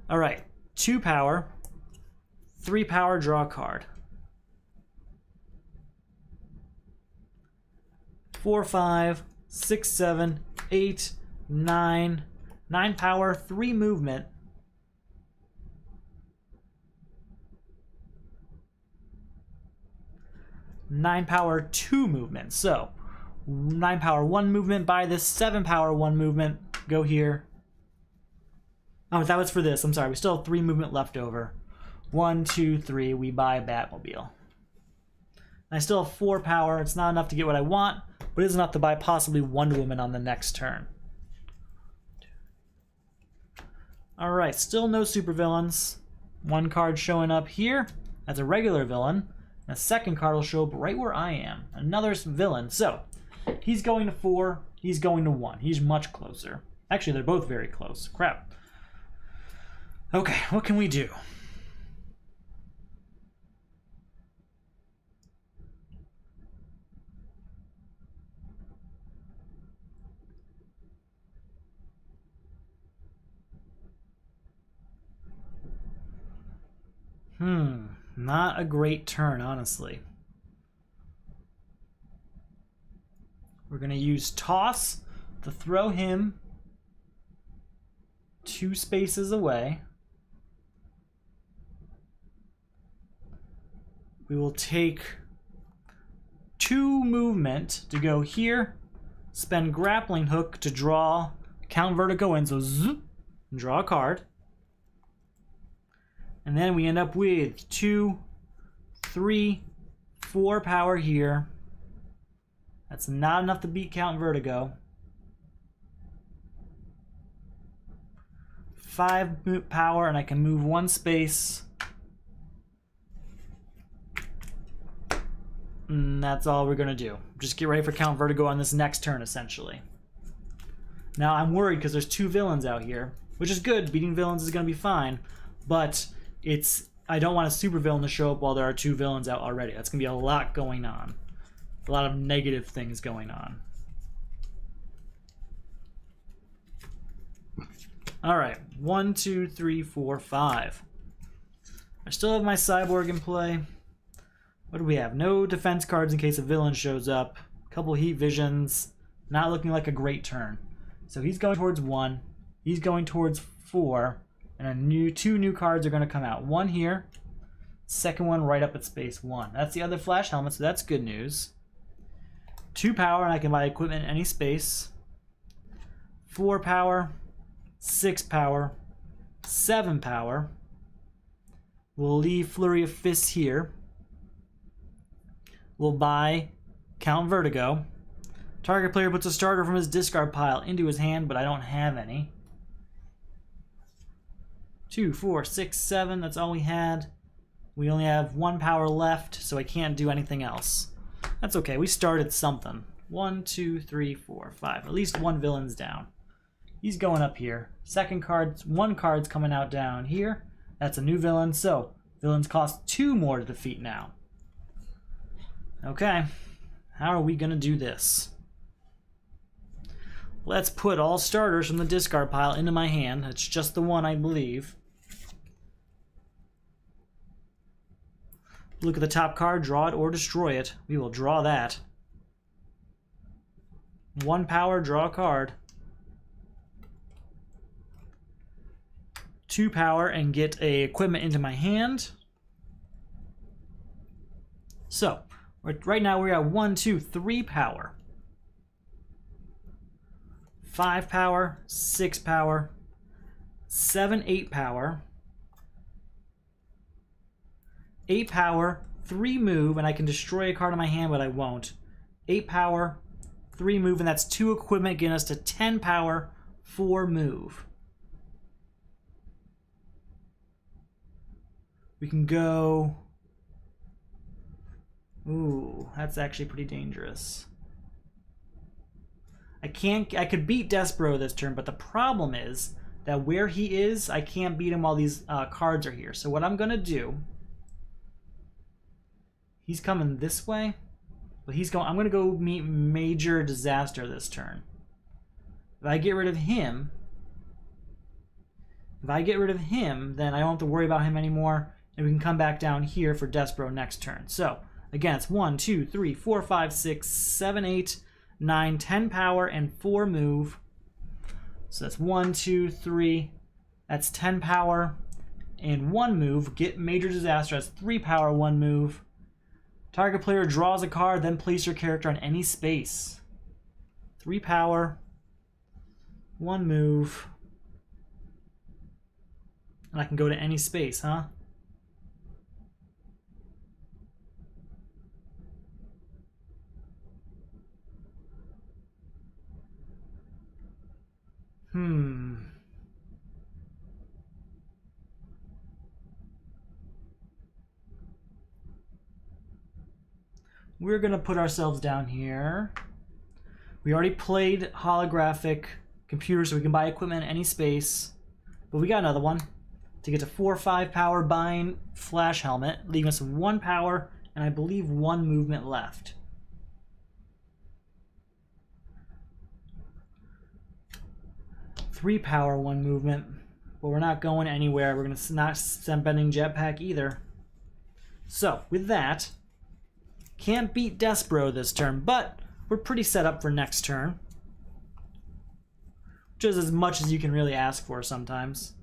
All right, 2 power. 3 power, draw a card. 4, 5, 6, 7, 8, 9. 9 power, 3 movement. Nine power, 2 movement. So 9 power, 1 movement. Buy this. 7 power, 1 movement. Go here. Oh, that was for this. I'm sorry. We still have 3 movement left over. 1, 2, 3. We buy Batmobile. I still have 4 power. It's not enough to get what I want, but it is enough to buy possibly Wonder Woman on the next turn. Alright, still no supervillains. 1 card showing up here. That's a regular villain. And a second card will show up right where I am. Another villain. So, he's going to 4. He's going to 1. He's much closer. Actually, they're both very close. Crap. Okay, what can we do? Not a great turn, honestly. We're going to use Toss to throw him 2 spaces away. We will take 2 movement to go here, spend Grappling Hook to draw, count Vertigo in, so zzz, and draw a card. And then we end up with 2, 3, 4 power here. That's not enough to beat Count Vertigo. 5 power, and I can move 1 space. And that's all we're going to do. Just get ready for Count Vertigo on this next turn, essentially. Now, I'm worried because there's 2 villains out here, which is good. Beating villains is going to be fine. But I don't want a super villain to show up while there are 2 villains out already. That's going to be a lot going on. A lot of negative things going on. Alright, 1, 2, 3, 4, 5. I still have my Cyborg in play. What do we have? No defense cards in case a villain shows up. A couple heat visions. Not looking like a great turn. So he's going towards 1. He's going towards 4. And two new cards are going to come out. One here. Second one right up at space 1. That's the other flash helmet, so that's good news. 2 power, and I can buy equipment in any space. 4 power. 6 power. 7 power. We'll leave Flurry of Fists here. We'll buy Count Vertigo. Target player puts a starter from his discard pile into his hand, but I don't have any. 2, 4, 6, 7, that's all we had. We only have 1 power left, so I can't do anything else. That's okay, we started something. 1, 2, 3, 4, 5. At least one villain's down. He's going up here. Second card, 1 card's coming out down here. That's a new villain, so villains cost 2 more to defeat now. Okay, how are we gonna do this? Let's put all starters from the discard pile into my hand. It's just the one, I believe. Look at the top card, draw it or destroy it. We will draw that. 1 power, draw a card. 2 power and get a equipment into my hand. So, right now we're at 1, 2, 3 power. 5 power, 6 power, 7, 8 power, 8 power, 3 move, and I can destroy a card in my hand, but I won't. 8 power, 3 move, and that's 2 equipment, getting us to 10 power, 4 move. We can go... Ooh, that's actually pretty dangerous. I could beat Despero this turn, but the problem is that where he is, I can't beat him while these cards are here. So what I'm gonna do, he's coming this way, but I'm gonna go meet Major Disaster this turn. If I get rid of him, then I don't have to worry about him anymore, and we can come back down here for Despero next turn. So again, it's 1, 2, 3, 4, 5, 6, 7, 8, 9, 10 power, and 4 move. So that's 1, 2, 3. That's 10 power and 1 move. Get Major Disaster. That's 3 power, 1 move. Target player draws a card, then place your character on any space. 3 power, 1 move. And I can go to any space, huh? We're gonna put ourselves down here. We already played holographic computer, so we can buy equipment in any space. But we got another one to get to 4, 5 power, buying flash helmet, leaving us 1 power and I believe 1 movement left. Three power, 1 movement, but we're not going anywhere. We're gonna not send bending jetpack either. So with that, can't beat Despero this turn, but we're pretty set up for next turn, which is as much as you can really ask for sometimes.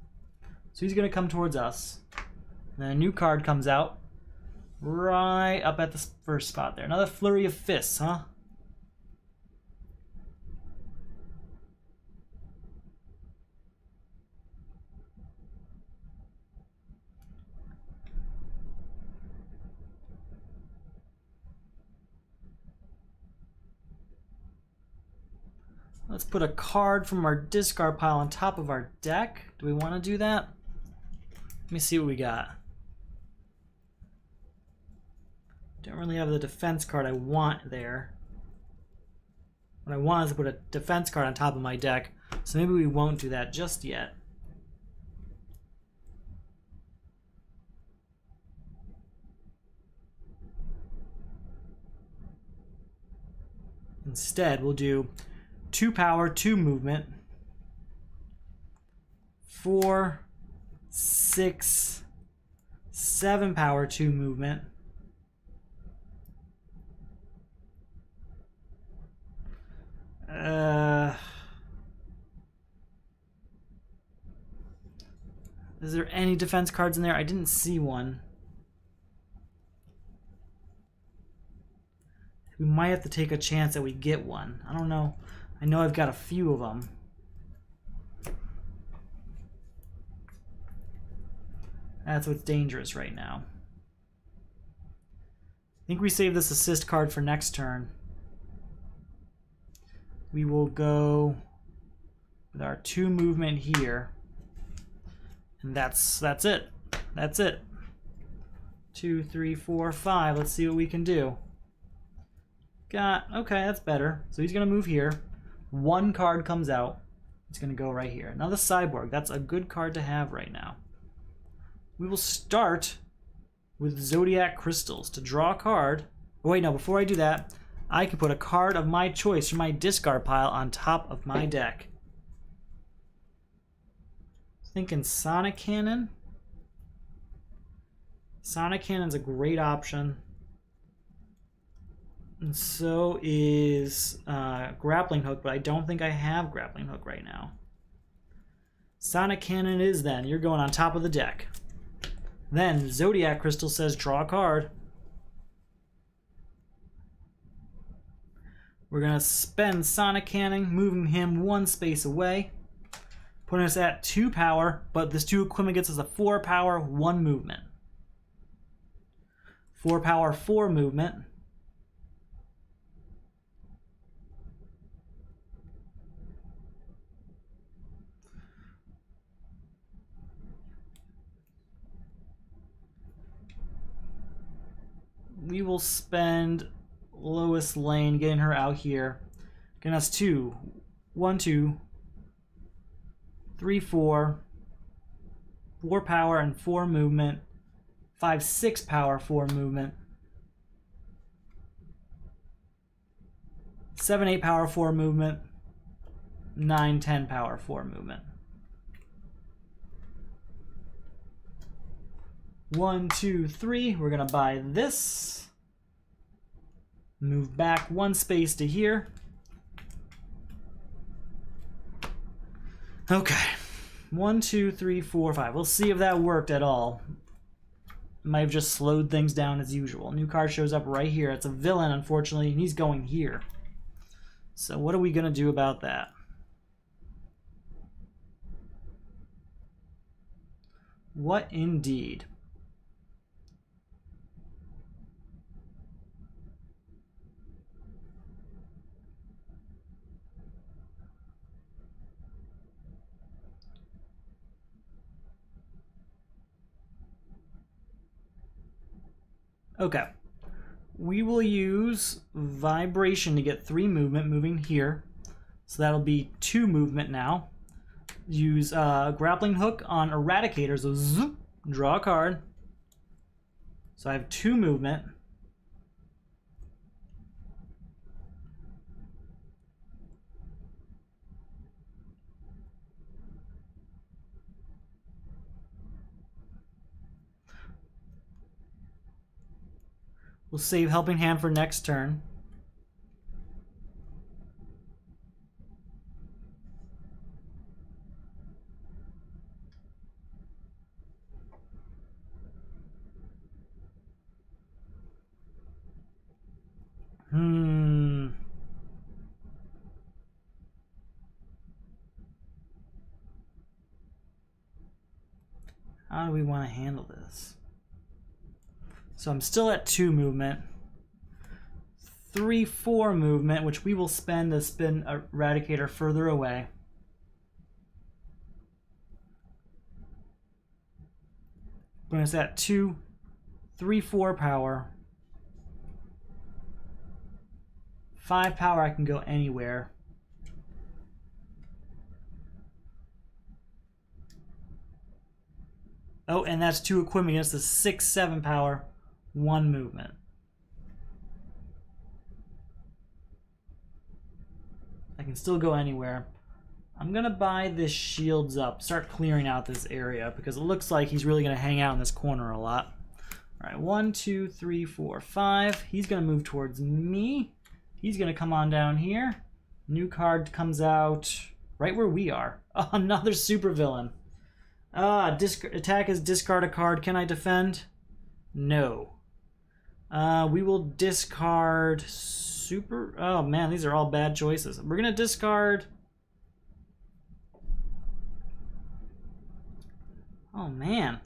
So he's gonna come towards us, and then a new card comes out right up at the first spot there. Another Flurry of Fists, huh? Let's put a card from our discard pile on top of our deck. Do we want to do that? Let me see what we got. Don't really have the defense card I want there. What I want is to put a defense card on top of my deck, so maybe we won't do that just yet. Instead, we'll do 2 power, 2 movement, 4, 6, 7 power, 2 movement, Is there any defense cards in there? I didn't see one. We might have to take a chance that we get one. I don't know. I know I've got a few of them. That's what's dangerous right now. I think we save this assist card for next turn. We will go with our 2 movement here. And that's it. That's it. 2, 3, 4, 5. Let's see what we can do. Okay, that's better. So he's gonna move here. 1 card comes out. It's gonna go right here. Now the Cyborg. That's a good card to have right now. We will start with Zodiac Crystals to draw a card. Oh, wait, no, before I do that, I can put a card of my choice from my discard pile on top of my deck. Thinking Sonic Cannon. Sonic Cannon's a great option. And so is Grappling Hook, but I don't think I have Grappling Hook right now. Sonic Cannon is then. You're going on top of the deck. Then Zodiac Crystal says draw a card. We're going to spend Sonic Cannon, moving him 1 space away. Putting us at 2 power, but this 2 equipment gets us a 4 power, 1 movement. 4 power, 4 movement. We will spend Lois Lane getting her out here. Getting us 2. 1, 2, 3, 4. 4 power and 4 movement. 5, 6 power, 4 movement. 7, 8 power, 4 movement. 9, 10 power, 4 movement. 1, 2, 3. We're gonna buy this. Move back 1 space to here. Okay. 1, 2, 3, 4, 5. We'll see if that worked at all. Might have just slowed things down as usual. New card shows up right here. It's a villain, unfortunately, and he's going here. So what are we gonna do about that? What indeed? Okay, we will use Vibration to get 3 movement, moving here. So that'll be 2 movement now. Use Grappling Hook on Eradicator, so zoop, draw a card. So I have 2 movement. We'll save Helping Hand for next turn. How do we want to handle this? So I'm still at 2 movement. 3, 4 movement, which we will spend to spin Eradicator further away. Putting us at 2, 3, 4 power. 5 power, I can go anywhere. Oh, and that's 2 equipment against the 6, 7 power, 1 movement. I can still go anywhere. I'm gonna buy this shields up, start clearing out this area, because it looks like he's really gonna hang out in this corner a lot. All right, 1, 2, 3, 4, 5. He's gonna move towards me. He's gonna come on down here. New card comes out right where we are. Oh, another supervillain. Attack is discard a card. Can I defend? No. We will discard super... Oh, man, these are all bad choices. We're going to discard... Oh, man.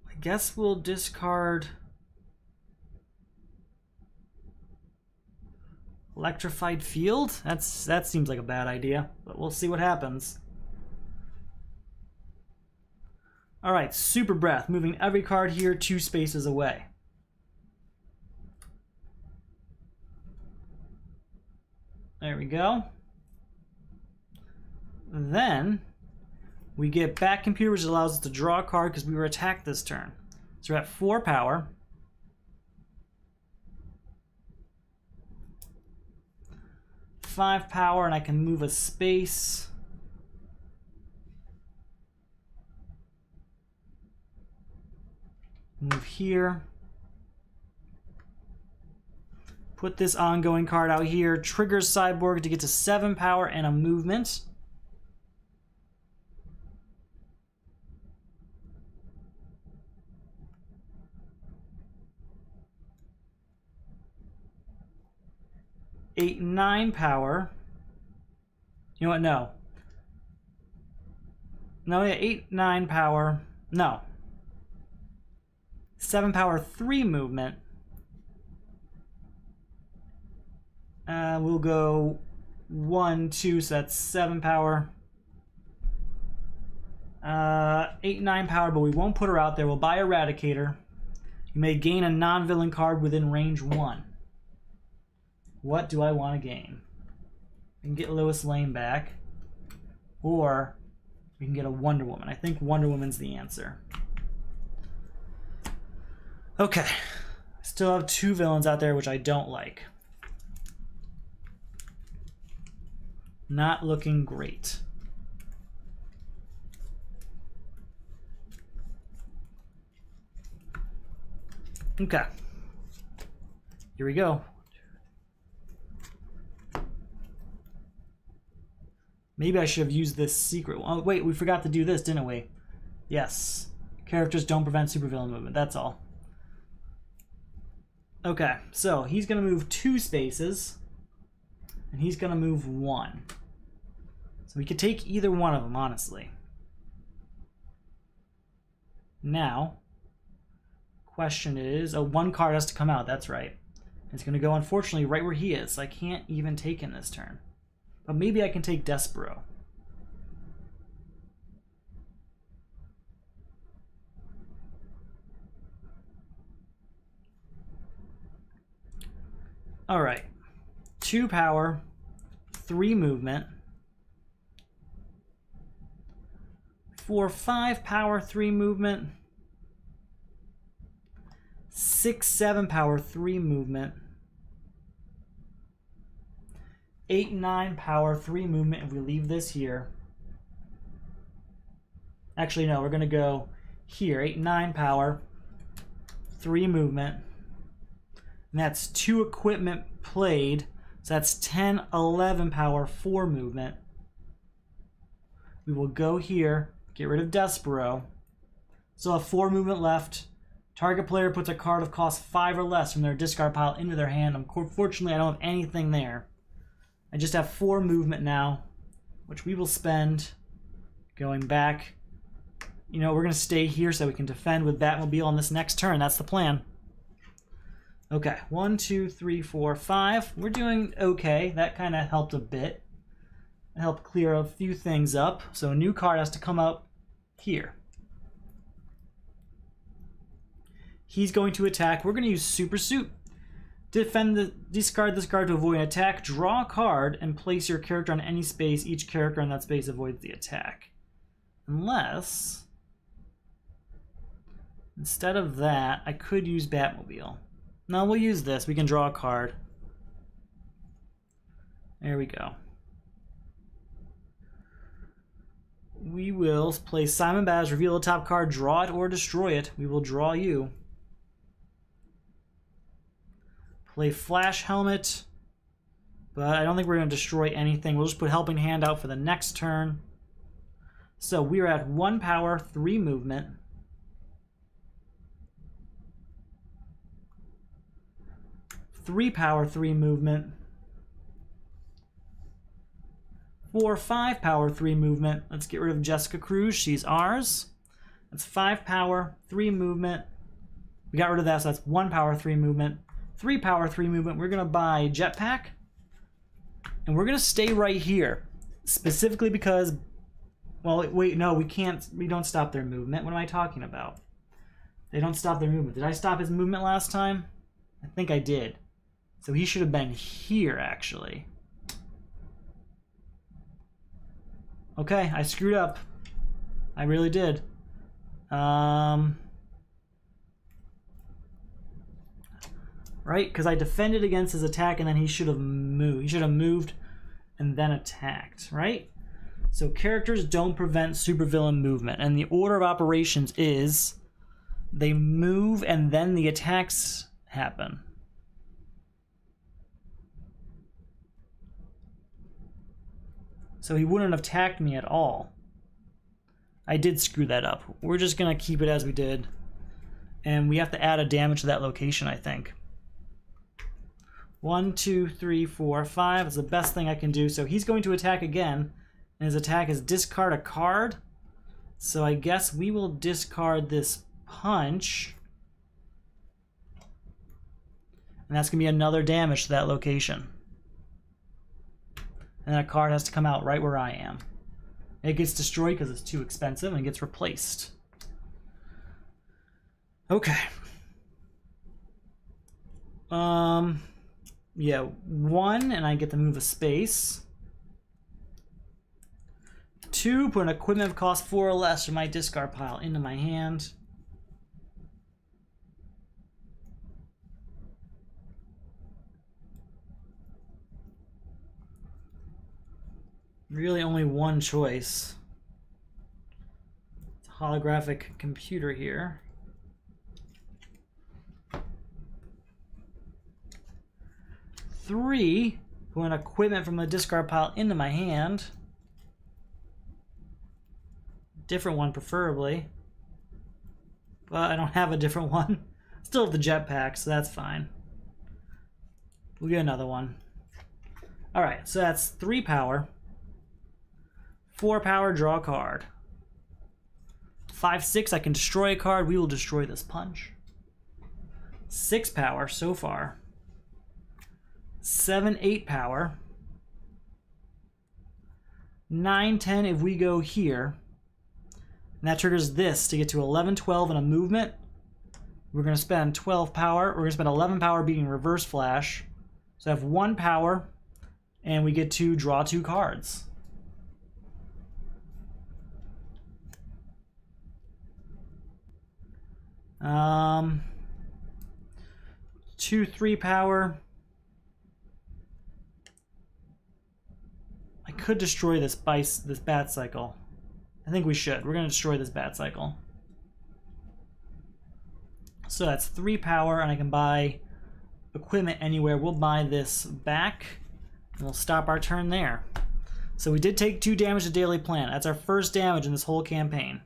I guess we'll discard... Electrified Field? That seems like a bad idea, but we'll see what happens. Alright, Super Breath, moving every card here 2 spaces away. There we go. Then, we get Back Computer, which allows us to draw a card because we were attacked this turn. So we're at 4 power. 5 power, and I can move a space. Move here. Put this ongoing card out here. Triggers Cyborg to get to 7 power and a movement. Eight, 9 power. You know what? No. No, yeah, 8, 9 power. No. 7 power, 3 movement. We'll go 1, 2, so that's 7 power. 8, 9 power, but we won't put her out there. We'll buy Eradicator. You may gain a non-villain card within range 1. What do I want to gain? We can get Lois Lane back. Or we can get a Wonder Woman. I think Wonder Woman's the answer. Okay. Still have 2 villains out there, which I don't like. Not looking great. Okay. Here we go. Maybe I should have used this secret one. Oh, wait, we forgot to do this, didn't we? Yes. Characters don't prevent supervillain movement, that's all. Okay, so he's going to move 2 spaces, and he's going to move 1. So we could take either one of them, honestly. Now, question is, oh, 1 card has to come out, that's right. It's going to go, unfortunately, right where he is, so I can't even take him this turn. But maybe I can take Despero. Alright. 2 power, 3 movement. 4, 5 power, 3 movement. 6, 7 power, 3 movement. 8, 9 power, 3 movement if we leave this here. Actually, no, we're going to go here. 8, 9 power, 3 movement. And that's 2 equipment played. So that's 10, 11 power, 4 movement. We will go here, get rid of Despero. So have 4 movement left. Target player puts a card of cost 5 or less from their discard pile into their hand. Unfortunately, I don't have anything there. I just have 4 movement now, which we will spend going back. You know, we're going to stay here so we can defend with Batmobile on this next turn. That's the plan. Okay, 1, 2, 3, 4, 5. We're doing okay. That kind of helped a bit. It helped clear a few things up. So a new card has to come up here. He's going to attack. We're going to use Super Suit. Discard this card to avoid an attack. Draw a card and place your character on any space. Each character on that space avoids the attack. Unless, instead of that, I could use Batmobile. No, we'll use this. We can draw a card. There we go. We will play Simon Baz, reveal the top card, draw it or destroy it. We will draw you. Play Flash Helmet. But I don't think we're going to destroy anything. We'll just put Helping Hand out for the next turn. So we're at 1 power, 3 movement. 3 power, 3 movement. 4, 5 power, 3 movement. Let's get rid of Jessica Cruz. She's ours. That's 5 power, 3 movement. We got rid of that, so that's 1 power, 3 movement. 3 power, 3 movement. We're going to buy Jetpack. And we're going to stay right here. Specifically because... Well, wait, no, we can't. We don't stop their movement. What am I talking about? They don't stop their movement. Did I stop his movement last time? I think I did. So he should have been here, actually. Okay, I screwed up. I really did. Right? Because I defended against his attack and then he should have moved. He should have moved and then attacked, right? So characters don't prevent supervillain movement. And the order of operations is they move and then the attacks happen. So he wouldn't have attacked me at all. I did screw that up. We're just going to keep it as we did. And we have to add a damage to that location, I think. 1, 2, 3, 4, 5 is the best thing I can do. So he's going to attack again. And his attack is discard a card. So I guess we will discard this punch. And that's going to be another damage to that location. And that card has to come out right where I am. It gets destroyed because it's too expensive and gets replaced. Okay. Yeah, 1, and I get to move a space. 2, put an equipment of cost 4 or less from my discard pile into my hand. Really only one choice. It's a holographic computer here. Three, put an equipment from the discard pile into my hand. Different one, preferably. But I don't have a different one. Still have the jetpack, so that's fine. We'll get another one. Alright, so that's 3 power. 4 power, draw a card. 5, 6, I can destroy a card. We will destroy this punch. 6 power so far. 7, 8 power. 9, 10 if we go here. And that triggers this to get to 11, 12 in a movement. We're going to spend 12 power. We're going to spend 11 power beating Reverse Flash. So I have 1 power, and we get to draw 2 cards. Two, 3 power. I could destroy this bat cycle. I think we should. We're going to destroy this bat cycle. So that's 3 power, and I can buy equipment anywhere. We'll buy this back, and we'll stop our turn there. So we did take 2 damage to Daily Plan. That's our first damage in this whole campaign.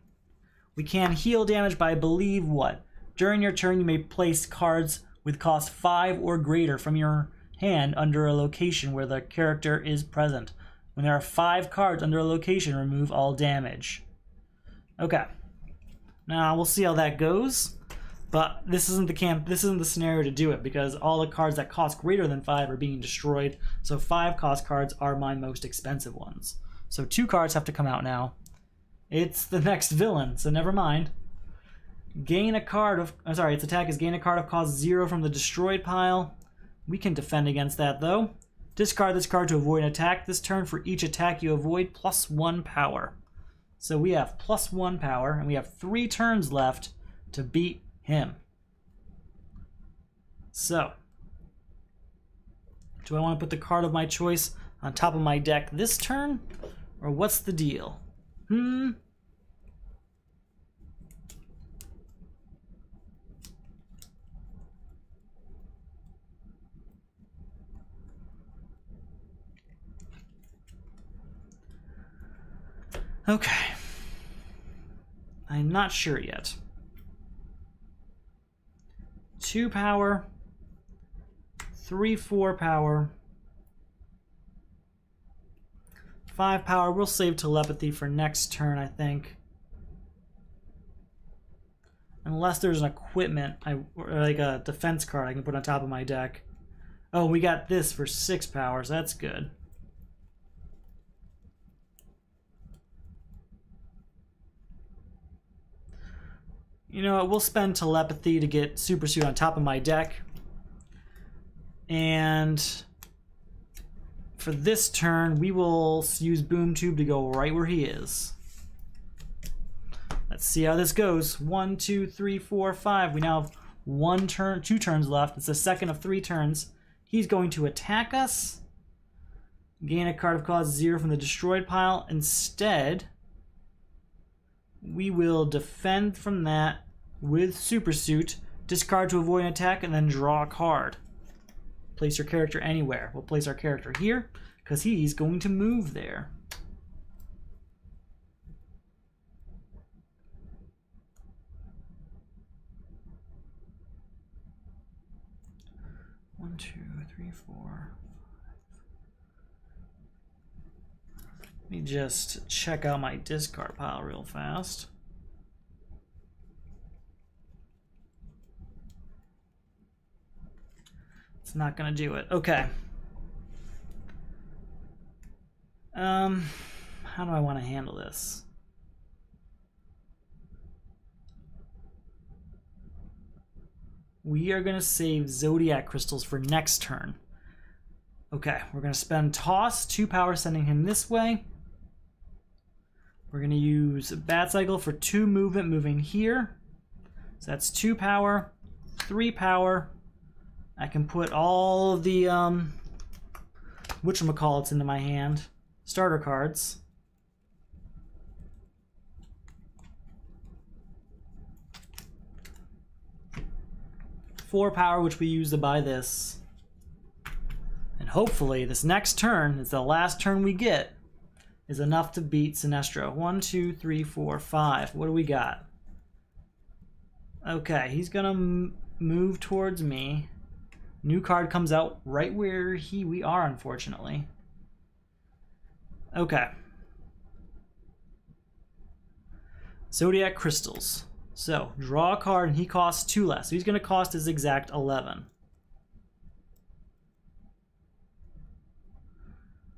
We can heal damage by, I believe, what? During your turn, you may place cards with cost 5 or greater from your hand under a location where the character is present. When there are 5 cards under a location, remove all damage. Okay. Now we'll see how that goes. But this isn't the scenario to do it because all the cards that cost greater than 5 are being destroyed. So 5 cost cards are my most expensive ones. So 2 cards have to come out now. It's the next villain, so never mind. Gain a card of... I'm sorry, its attack is gain a card of cost 0 from the destroyed pile. We can defend against that though. Discard this card to avoid an attack this turn. For each attack you avoid, plus 1 power. So we have plus 1 power, and we have 3 turns left to beat him. So, do I want to put the card of my choice on top of my deck this turn? Or what's the deal? Okay. I'm not sure yet. 2 power, 3/4 power, 5 power. We'll save telepathy for next turn, I think. Unless there's an equipment, or like a defense card I can put on top of my deck. Oh, we got this for 6 power, so that's good. You know what, we'll spend telepathy to get Super Suit on top of my deck. And for this turn, we will use Boom Tube to go right where he is. Let's see how this goes. 1, 2, 3, 4, 5. We now have 2 turns left. It's the second of 3 turns. He's going to attack us. Gain a card of cost 0 from the destroyed pile. Instead, we will defend from that with Super Suit, discard to avoid an attack, and then draw a card. Place your character anywhere. We'll place our character here because he's going to move there. One, 2, 3, 4. Let me just check out my discard pile real fast. It's not gonna do it. Okay. How do I want to handle this? We are gonna save Zodiac Crystals for next turn. Okay, we're gonna spend Toss, 2 power, sending him this way. We're going to use Bat Cycle for 2 movement, moving here. So that's 2 power, 3 power. I can put all of the whatchamacallits into my hand. Starter cards. Four power, which we use to buy this. And hopefully this next turn is the last turn we get. Is enough to beat Sinestro. 1, 2, 3, 4, 5. What do we got? Okay, he's gonna move towards me. New card comes out right where we are, unfortunately. Okay. Zodiac Crystals. So, draw a card and he costs 2 less. So he's gonna cost his exact 11.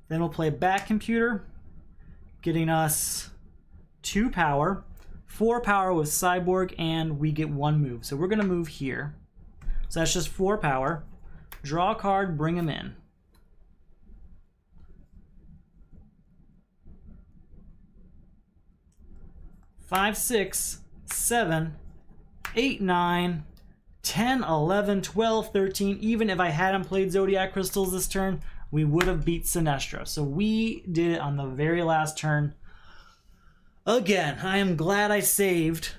Then we'll play Bat Computer, getting us 2 power, 4 power with Cyborg, and we get 1 move. So we're going to move here. So that's just 4 power. Draw a card, bring him in. Five, 6, 7, 8, 9, 10, 11, 12, 13. Even if I hadn't played Zodiac Crystals this turn, we would have beat Sinestro. So we did it on the very last turn. Again, I am glad I saved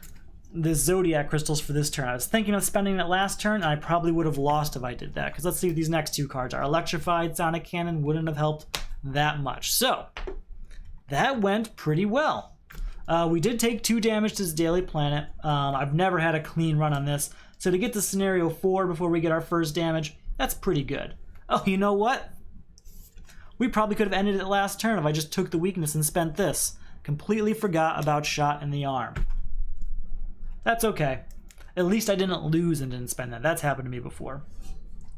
the Zodiac Crystals for this turn. I was thinking of spending it last turn, and I probably would have lost if I did that. Because let's see what these next 2 cards are. Electrified Sonic Cannon wouldn't have helped that much. So, that went pretty well. We did take 2 damage to his Daily Planet. I've never had a clean run on this. So to get to scenario 4 before we get our first damage, that's pretty good. Oh, you know what? We probably could have ended it last turn if I just took the weakness and spent this. Completely forgot about Shot in the Arm. That's okay. At least I didn't lose and didn't spend that. That's happened to me before.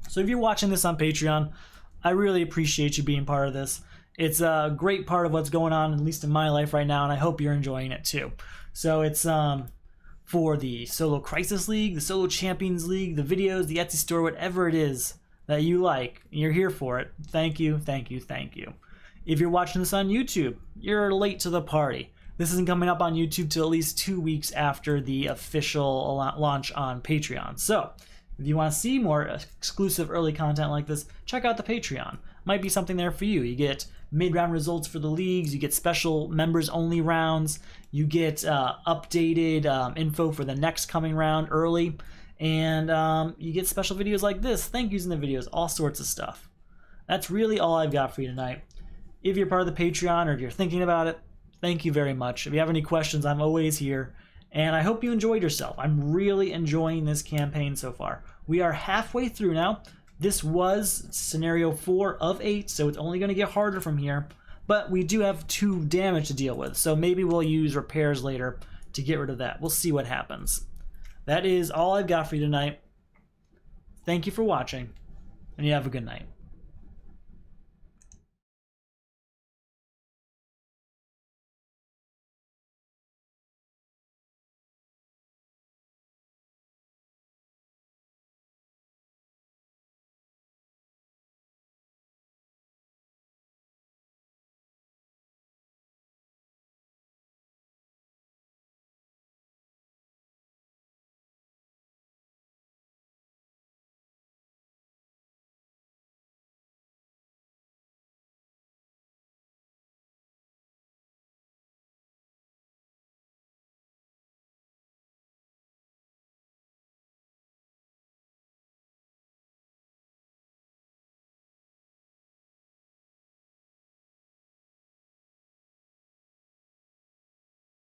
So if you're watching this on Patreon, I really appreciate you being part of this. It's a great part of what's going on, at least in my life right now, and I hope you're enjoying it too. So it's for the Solo Crisis League, the Solo Champions League, the videos, the Etsy store, whatever it is that you like, and you're here for it. Thank you, thank you, thank you. If you're watching this on YouTube, you're late to the party. This isn't coming up on YouTube till at least 2 weeks after the official launch on Patreon. So, if you want to see more exclusive early content like this, check out the Patreon. Might be something there for you. You get mid-round results for the leagues, you get special members-only rounds, you get updated info for the next coming round early, and you get special videos like this, thank yous in the videos, all sorts of stuff. That's really all I've got for you tonight. If you're part of the Patreon or if you're thinking about it, Thank you very much. If you have any questions, I'm always here. And I hope you enjoyed yourself. I'm really enjoying this campaign so far. We are halfway through now. This was scenario 4 of 8, so it's only going to get harder from here. But we do have 2 damage to deal with, so maybe we'll use repairs later to get rid of that. We'll see what happens. That is all I've got for you tonight. Thank you for watching, and you have a good night.